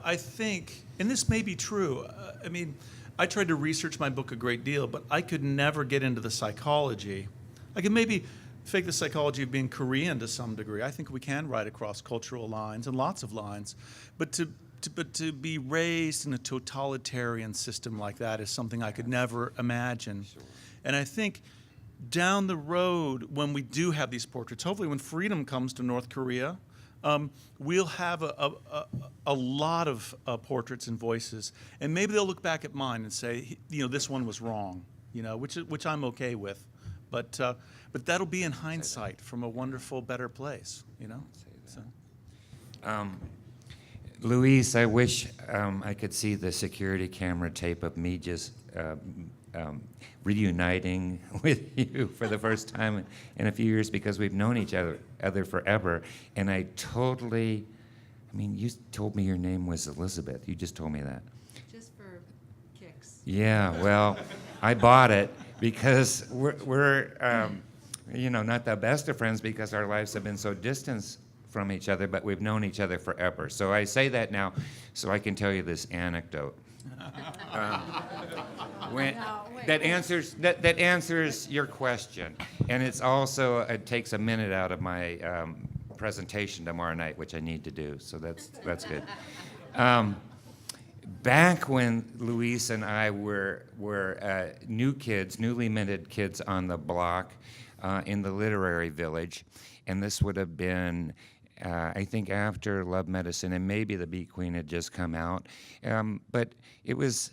I think, and this may be true, I tried to research my book a great deal, but I could never get into the psychology. I could maybe fake the psychology of being Korean to some degree. I think we can write across cultural lines and lots of lines, but to be raised in a totalitarian system like that is something I could never imagine. Sure. And I think down the road, when we do have these portraits, hopefully when freedom comes to North Korea, we'll have a lot of portraits and voices, and maybe they'll look back at mine and say, this one was wrong, which I'm okay with, but that'll be in hindsight from a wonderful, better place, So. Louise, I wish I could see the security camera tape of me just reuniting with you for the first time in a few years, because we've known each other forever. And I totally, you told me your name was Elizabeth. You just told me that. Just for kicks. Yeah, well, I bought it, because we're not the best of friends because our lives have been so distant from each other, but we've known each other forever. So I say that now so I can tell you this anecdote. That answers your question, and it takes a minute out of my presentation tomorrow night, which I need to do. So that's good. Back when Louise and I were newly minted kids on the block in the literary village, and this would have been, I think, after Love Medicine, and maybe The Bee Queen had just come out, but it was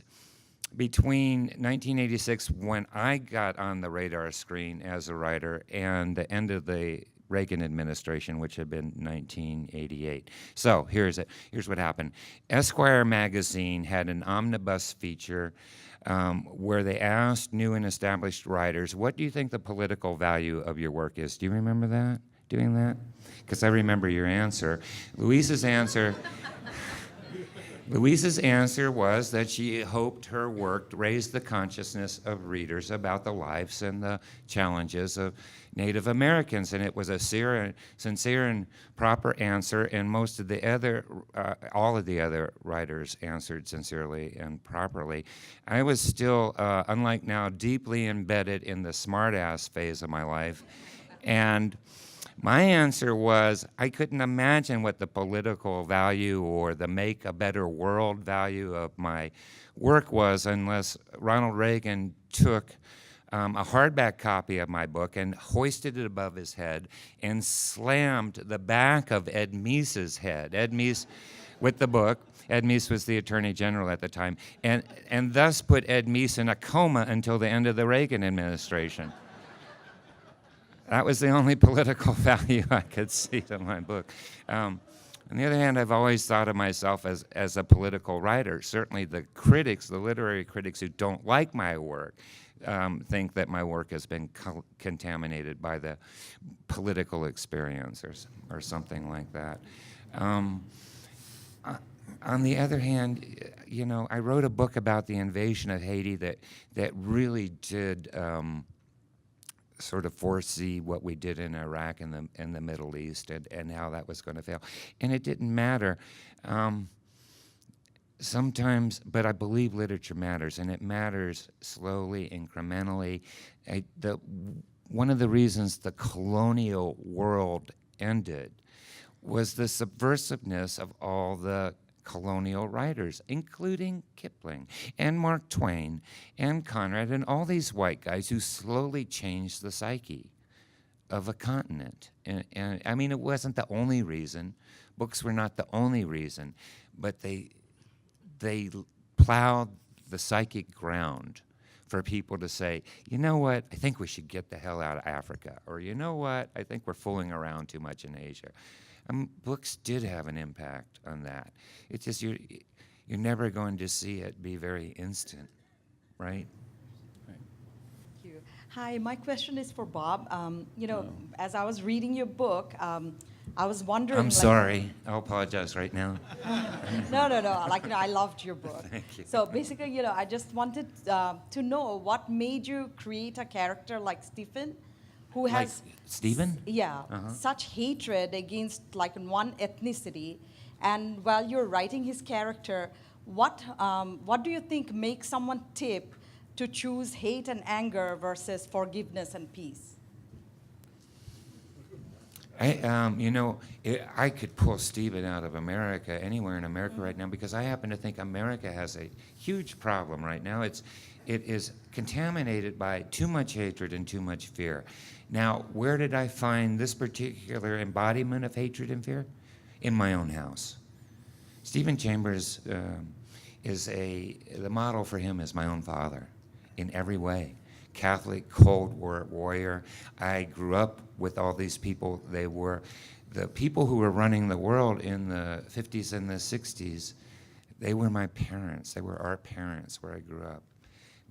between 1986, when I got on the radar screen as a writer, and the end of the Reagan administration, which had been 1988. So here's what happened. Esquire magazine had an omnibus feature where they asked new and established writers, what do you think the political value of your work is? Do you remember that, doing that? Because I remember your answer. Louise's answer was that she hoped her work raised the consciousness of readers about the lives and the challenges of Native Americans, and it was a sincere and proper answer, and all of the other writers answered sincerely and properly. I was still, unlike now, deeply embedded in the smartass phase of my life, and my answer was I couldn't imagine what the political value or the make a better world value of my work was unless Ronald Reagan took a hardback copy of my book and hoisted it above his head and slammed the back of Ed Meese's head. Ed Meese, with the book, Ed Meese was the Attorney General at the time, and thus put Ed Meese in a coma until the end of the Reagan administration. That was the only political value I could see to my book. On the other hand, I've always thought of myself as a political writer. Certainly the literary critics who don't like my work, think that my work has been contaminated by the political experience or something like that. On the other hand, I wrote a book about the invasion of Haiti that really did sort of foresee what we did in Iraq and the Middle East and how that was going to fail. And it didn't matter. Sometimes, but I believe literature matters, and it matters slowly, incrementally. One of the reasons the colonial world ended was the subversiveness of all the colonial writers, including Kipling and Mark Twain and Conrad and all these white guys who slowly changed the psyche of a continent. And I mean, it wasn't the only reason. Books were not the only reason, but they plowed the psychic ground for people to say, you know what, I think we should get the hell out of Africa, or you know what, I think we're fooling around too much in Asia. Books did have an impact on that. It's just you're never going to see it be very instant, right? Thank you. Hi, my question is for Bob. As I was reading your book, I was wondering. I'm sorry. I'll apologize right now. No. I loved your book. Thank you. So basically, I just wanted to know what made you create a character like Stephen, who has Stephen? Yeah, such hatred against one ethnicity, and while you're writing his character, what do you think makes someone tip to choose hate and anger versus forgiveness and peace? I could pull Stephen out of America, anywhere in America right now, because I happen to think America has a huge problem right now. It is contaminated by too much hatred and too much fear. Now, where did I find this particular embodiment of hatred and fear? In my own house. Stephen Chambers the model for him is my own father in every way. Catholic, Cold War warrior. I grew up with all these people. They were the people who were running the world in the 50s and the 60s. They were my parents. They were our parents where I grew up.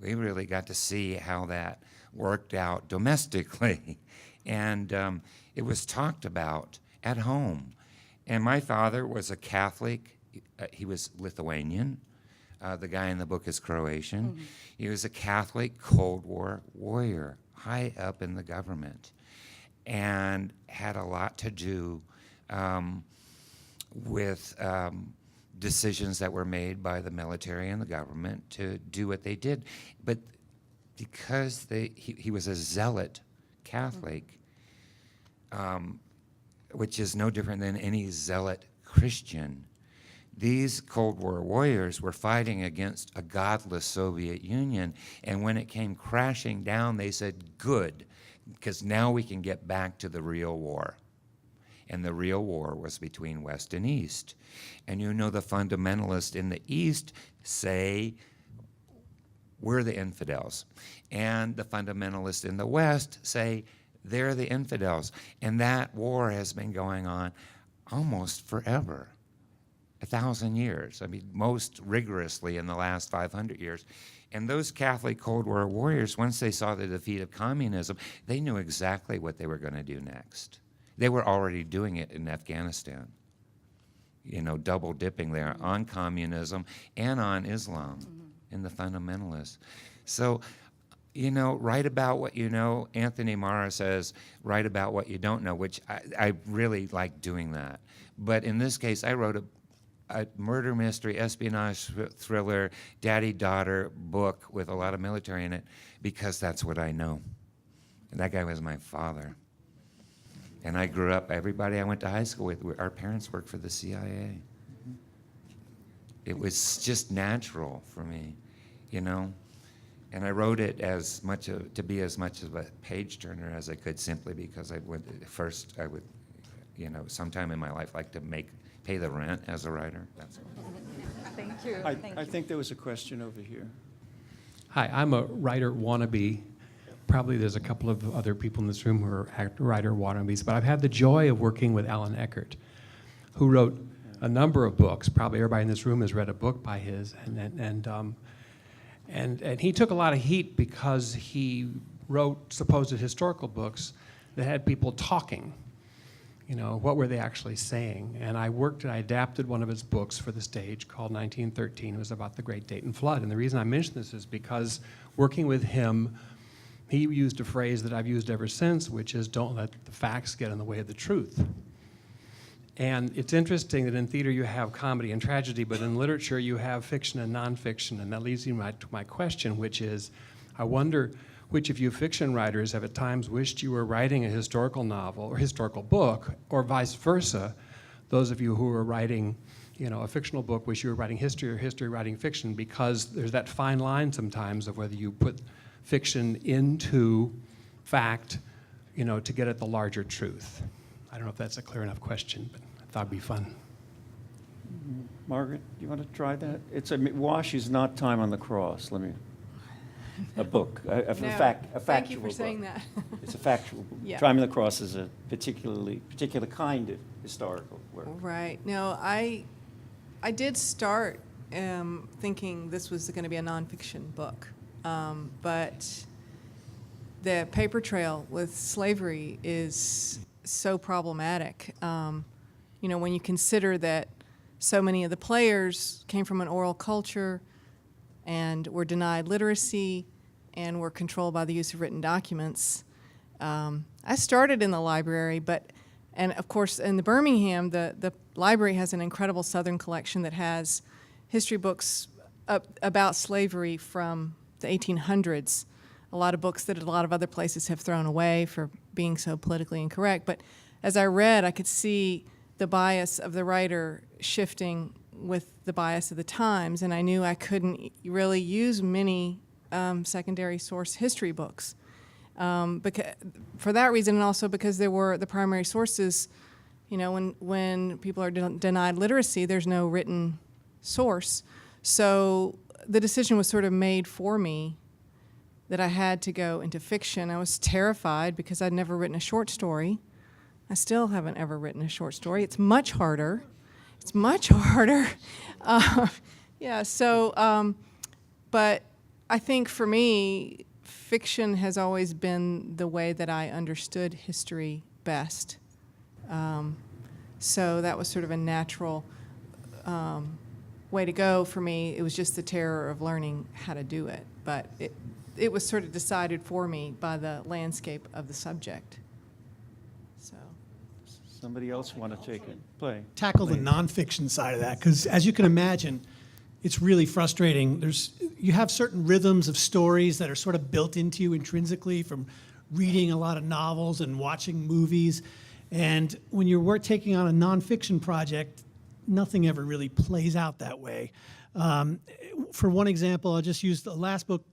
We really got to see how that worked out domestically. And it was talked about at home. And my father was a Catholic. He was Lithuanian. The guy in the book is Croatian. He was a Catholic Cold War warrior, high up in the government, and had a lot to do with decisions that were made by the military and the government to do what they did. But because he was a zealot Catholic, which is no different than any zealot Christian, these Cold War warriors were fighting against a godless Soviet Union, and when it came crashing down, they said, good, because now we can get back to the real war. And the real war was between West and East. And you know the fundamentalists in the East say, we're the infidels. And the fundamentalists in the West say, they're the infidels. And that war has been going on almost forever, 1,000 years. I mean, most rigorously in the last 500 years. And those Catholic Cold War warriors, once they saw the defeat of communism, they knew exactly what they were going to do next. They were already doing it in Afghanistan, you know, double dipping there on communism and on Islam and the fundamentalists. So, you know, write about what you know. Anthony Marra says, write about what you don't know, which I really like doing that. But in this case, I wrote a murder mystery, espionage thriller, daddy-daughter book with a lot of military in it because that's what I know. And that guy was my father. And I grew up, everybody I went to high school with, our parents worked for the CIA. It was just natural for me, you know? And I wrote it as much to be as much of a page turner as I could, simply because I would, you know, sometime in my life like to pay the rent as a writer. That's all. Thank you. I think there was a question over here. Hi, I'm a writer wannabe. Probably there's a couple of other people in this room who are writer wannabes, but I've had the joy of working with Alan Eckert, who wrote a number of books. Probably everybody in this room has read a book by his, and he took a lot of heat because he wrote supposed historical books that had people talking. You know, what were they actually saying? And I adapted one of his books for the stage called 1913. It was about the Great Dayton Flood. And the reason I mention this is because working with him, he used a phrase that I've used ever since, which is don't let the facts get in the way of the truth. And it's interesting that in theater you have comedy and tragedy, but in literature you have fiction and nonfiction. And that leads me to my question, which is, I wonder which of you fiction writers have at times wished you were writing a historical novel or historical book, or vice versa. Those of you who are writing, you know, a fictional book wish you were writing history, or history writing fiction, because there's that fine line sometimes of whether you put fiction into fact, you know, to get at the larger truth. I don't know if that's a clear enough question, but I thought it'd be fun. Margaret, do you want to try that? It's Wash is not Time on the Cross. A book, a factual Thank you for book. saying that. It's a factual book. Yeah. Time on the Cross is a particular kind of historical work. Right. No, I did start thinking this was going to be a nonfiction book, but the paper trail with slavery is so problematic. You know, when you consider that so many of the players came from an oral culture and were denied literacy and were controlled by the use of written documents. I started in the library, and of course in the Birmingham, the library has an incredible Southern collection that has history books about slavery from the 1800s. A lot of books that a lot of other places have thrown away for being so politically incorrect. But as I read, I could see the bias of the writer shifting with the bias of the times, and I knew I couldn't really use many secondary source history books. For that reason, and also because there were the primary sources, you know, when people are denied literacy, there's no written source. So the decision was sort of made for me that I had to go into fiction. I was terrified because I'd never written a short story. I still haven't ever written a short story. It's much harder. It's much harder. Yeah, so, but I think for me, fiction has always been the way that I understood history best. So that was sort of a natural way to go for me. It was just the terror of learning how to do it. But it was sort of decided for me by the landscape of the subject. So. Somebody else want to take it? Play. Tackle the nonfiction side of that, because as you can imagine, it's really frustrating. You have certain rhythms of stories that are sort of built into you intrinsically from reading a lot of novels and watching movies. And when you're taking on a nonfiction project, nothing ever really plays out that way. For one example, I'll just use the last book.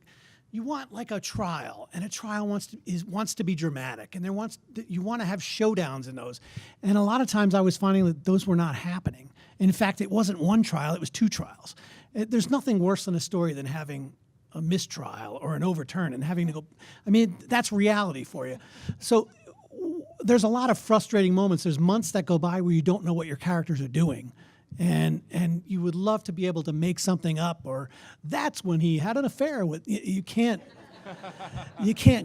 You want like a trial, and a trial wants to be dramatic, and you want to have showdowns in those. And a lot of times I was finding that those were not happening. In fact, it wasn't one trial, it was two trials. There's nothing worse than a story than having a mistrial or an overturn and having to go, I mean, that's reality for you. So there's a lot of frustrating moments. There's months that go by where you don't know what your characters are doing. And you would love to be able to make something up, or that's when he had an affair with, you can't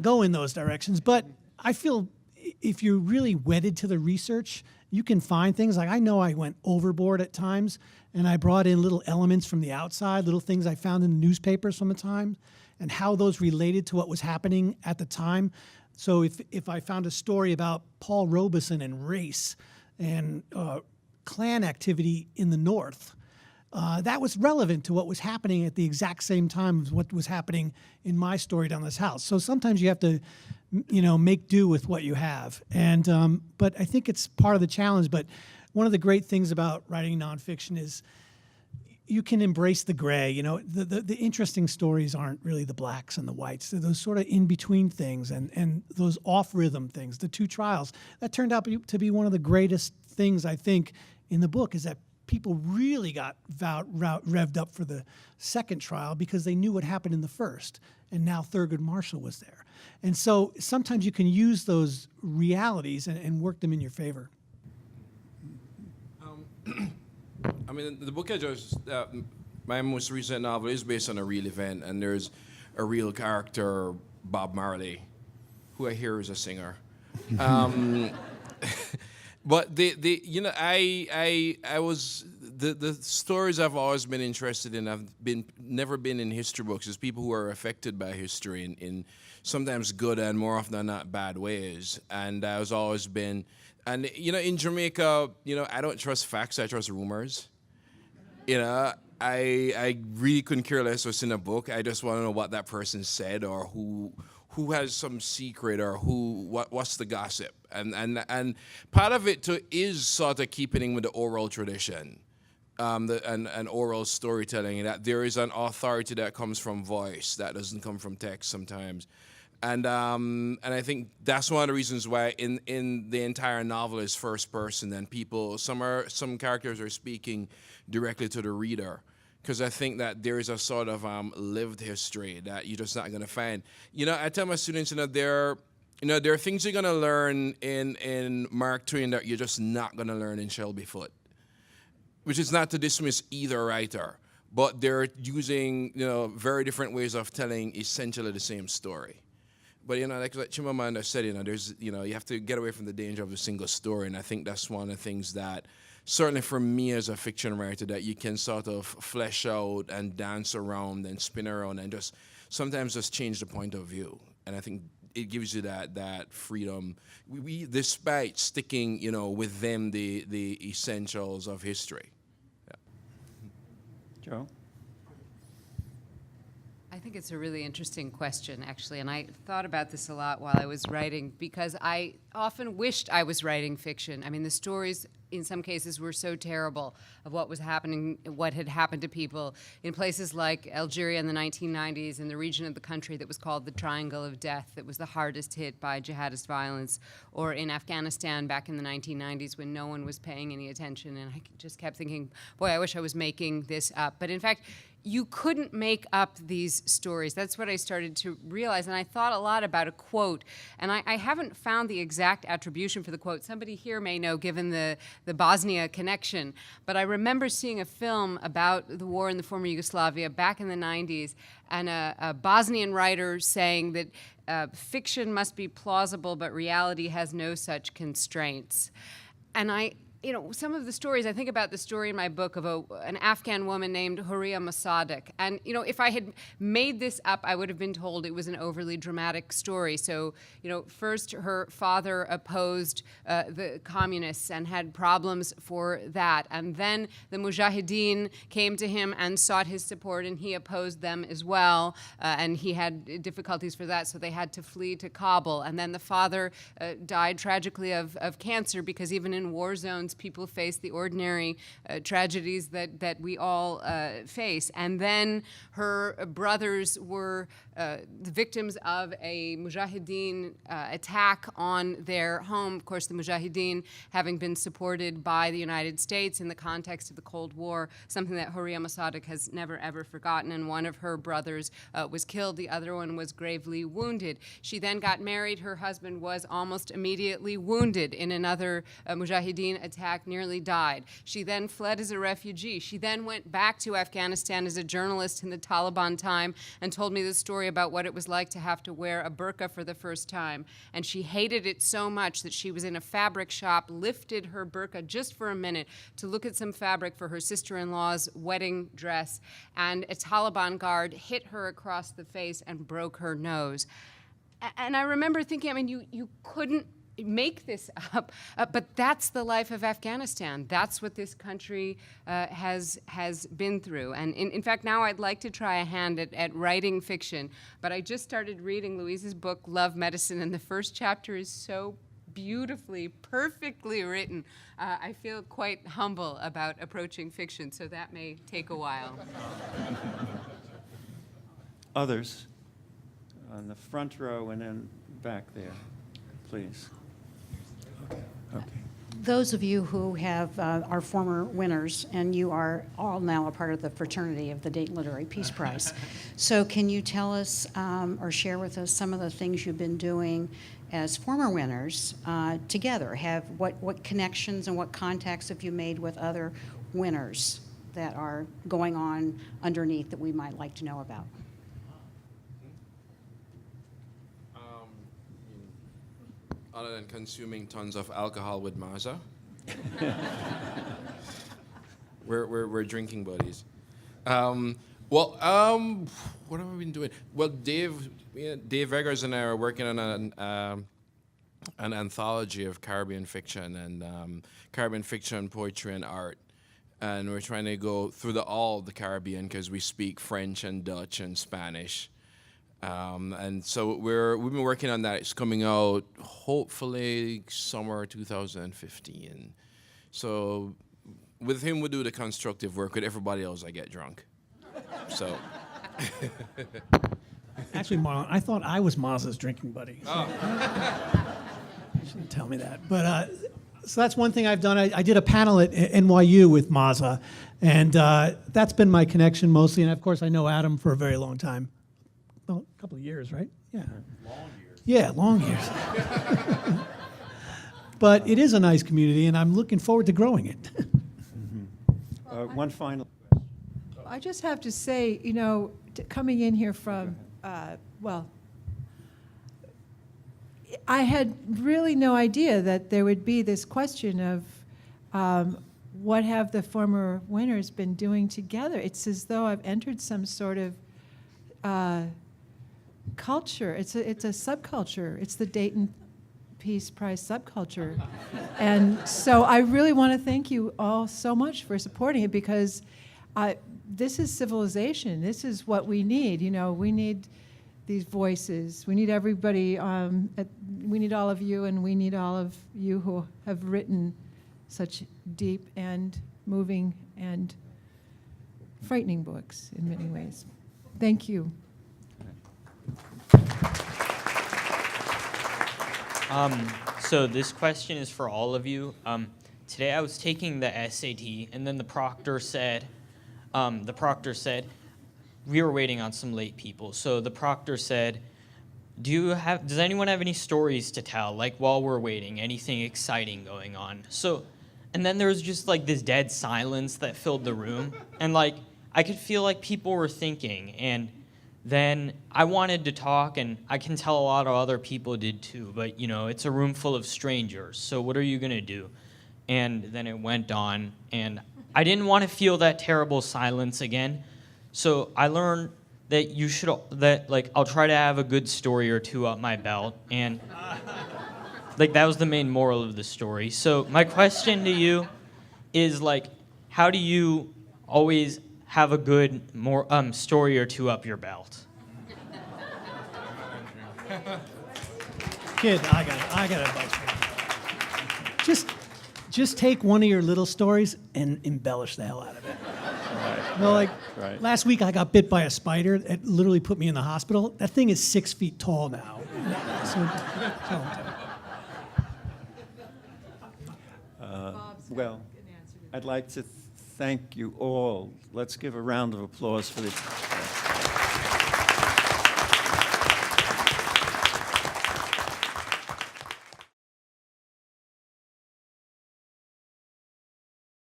go in those directions. But I feel if you're really wedded to the research, you can find things. Like I know I went overboard at times, and I brought in little elements from the outside, little things I found in the newspapers from the time, and how those related to what was happening at the time. So if I found a story about Paul Robeson and race and Klan activity in the North, that was relevant to what was happening at the exact same time as what was happening in my story down this house. So sometimes you have to, make do with what you have. And but I think it's part of the challenge. But one of the great things about writing nonfiction is you can embrace the gray. The interesting stories aren't really the blacks and the whites. They're those sort of in-between things and those off-rhythm things, the two trials. That turned out to be one of the greatest things, I think, in the book, is that people really got revved up for the second trial because they knew what happened in the first, and now Thurgood Marshall was there. And so sometimes you can use those realities and work them in your favor. I mean, the book I just, my most recent novel is based on a real event, and there's a real character, Bob Marley, who I hear is a singer. But the stories I've always been interested in, never been in history books, is people who are affected by history in sometimes good and more often than not bad ways. And I was always been, and in Jamaica, I don't trust facts, I trust rumors. I really couldn't care less what's in a book. I just want to know what that person said, or who has some secret, or what's the gossip. And part of it too is sort of keeping with the oral tradition, and oral storytelling, that there is an authority that comes from voice that doesn't come from text sometimes. And I think that's one of the reasons why in the entire novel is first person, and some characters are speaking directly to the reader, because I think that there is a sort of lived history that you're just not going to find. I tell my students, there are things you're going to learn in Mark Twain that you're just not going to learn in Shelby Foote, which is not to dismiss either writer, but they're using very different ways of telling essentially the same story. But like Chimamanda said, there's you have to get away from the danger of the single story, and I think that's one of the things that, certainly for me as a fiction writer, that you can sort of flesh out and dance around and spin around and just sometimes just change the point of view. And I think it gives you that freedom, despite sticking within the essentials of history. Yeah. Joe? I think it's a really interesting question, actually, and I thought about this a lot while I was writing, because I often wished I was writing fiction. I mean, the stories in some cases were so terrible of what was happening, what had happened to people in places like Algeria in the 1990s, in the region of the country that was called the Triangle of Death, that was the hardest hit by jihadist violence, or in Afghanistan back in the 1990s when no one was paying any attention, and I just kept thinking, boy, I wish I was making this up. But in fact, you couldn't make up these stories. That's what I started to realize, and I thought a lot about a quote, and I haven't found the exact attribution for the quote. Somebody here may know, given the Bosnia connection, but I remember seeing a film about the war in the former Yugoslavia back in the 90s, and a Bosnian writer saying that fiction must be plausible, but reality has no such constraints. And I some of the stories, I think about the story in my book of an Afghan woman named Huriya Masadik. And, if I had made this up, I would have been told it was an overly dramatic story. So, first her father opposed the communists and had problems for that. And then the Mujahideen came to him and sought his support, and he opposed them as well. And he had difficulties for that, so they had to flee to Kabul. And then the father died tragically of cancer, because even in war zones, people face the ordinary tragedies that we all face. And then her brothers were the victims of a Mujahideen attack on their home. Of course, the Mujahideen having been supported by the United States in the context of the Cold War, something that Huriya Masadik has never, ever forgotten. And one of her brothers was killed. The other one was gravely wounded. She then got married. Her husband was almost immediately wounded in another Mujahideen attack, nearly died. She then fled as a refugee. She then went back to Afghanistan as a journalist in the Taliban time and told me the story about what it was like to have to wear a burqa for the first time. And she hated it so much that she was in a fabric shop, lifted her burqa just for a minute to look at some fabric for her sister-in-law's wedding dress, and a Taliban guard hit her across the face and broke her nose. And I remember thinking, you couldn't make this up, but that's the life of Afghanistan. That's what this country has been through. And in fact, now I'd like to try a hand at writing fiction, but I just started reading Louise's book, Love Medicine, and the first chapter is so beautifully, perfectly written. I feel quite humble about approaching fiction, so that may take a while. Others on the front row and then back there, please. Okay. Those of you who have are former winners, and you are all now a part of the fraternity of the Dayton Literary Peace Prize. So can you tell us or share with us some of the things you've been doing as former winners together? What connections and what contacts have you made with other winners that are going on underneath that we might like to know about? Other than consuming tons of alcohol with Maza. we're drinking buddies. What have I been doing? Well, Dave Eggers and I are working on an anthology of Caribbean fiction and Caribbean fiction, poetry, and art. And we're trying to go through all of the Caribbean because we speak French and Dutch and Spanish. And so we've been working on that. It's coming out hopefully summer 2015. So with him, we do the constructive work. With everybody else, I get drunk. So. Actually, Marlon, I thought I was Maza's drinking buddy. So. You shouldn't tell me that. But so that's one thing I've done. I did a panel at NYU with Maza, and that's been my connection mostly. And of course, I know Adam for a very long time. Well, a couple of years, right? Yeah. Long years. Yeah, long years. But it is a nice community, and I'm looking forward to growing it. One final. I just have to say, coming in here from, I had really no idea that there would be this question of what have the former winners been doing together. It's as though I've entered some sort of culture. It's a subculture. It's the Dayton Peace Prize subculture. And so I really want to thank you all so much for supporting it, because this is civilization. This is what we need. We need these voices. We need everybody. We need all of you, and we need all of you who have written such deep and moving and frightening books in many ways. Thank you. So this question is for all of you. Today I was taking the SAT, and then the proctor said, we were waiting on some late people. So the proctor said, does anyone have any stories to tell, like while we're waiting, anything exciting going on? So, and then there was just like this dead silence that filled the room, and like I could feel like people were thinking, and then I wanted to talk, and I can tell a lot of other people did too, but it's a room full of strangers, so what are you gonna do? and then it went on, and I didn't want to feel that terrible silence again. So I learned that I'll try to have a good story or two up my belt, and that was the main moral of the story. So my question to you is how do you always have a good story or two up your belt? Kid, I got advice for you. Just take one of your little stories and embellish the hell out of it. Right. Last week I got bit by a spider. It literally put me in the hospital. That thing is 6 feet tall now. Well, I'd like to thank you all. Let's give a round of applause for this.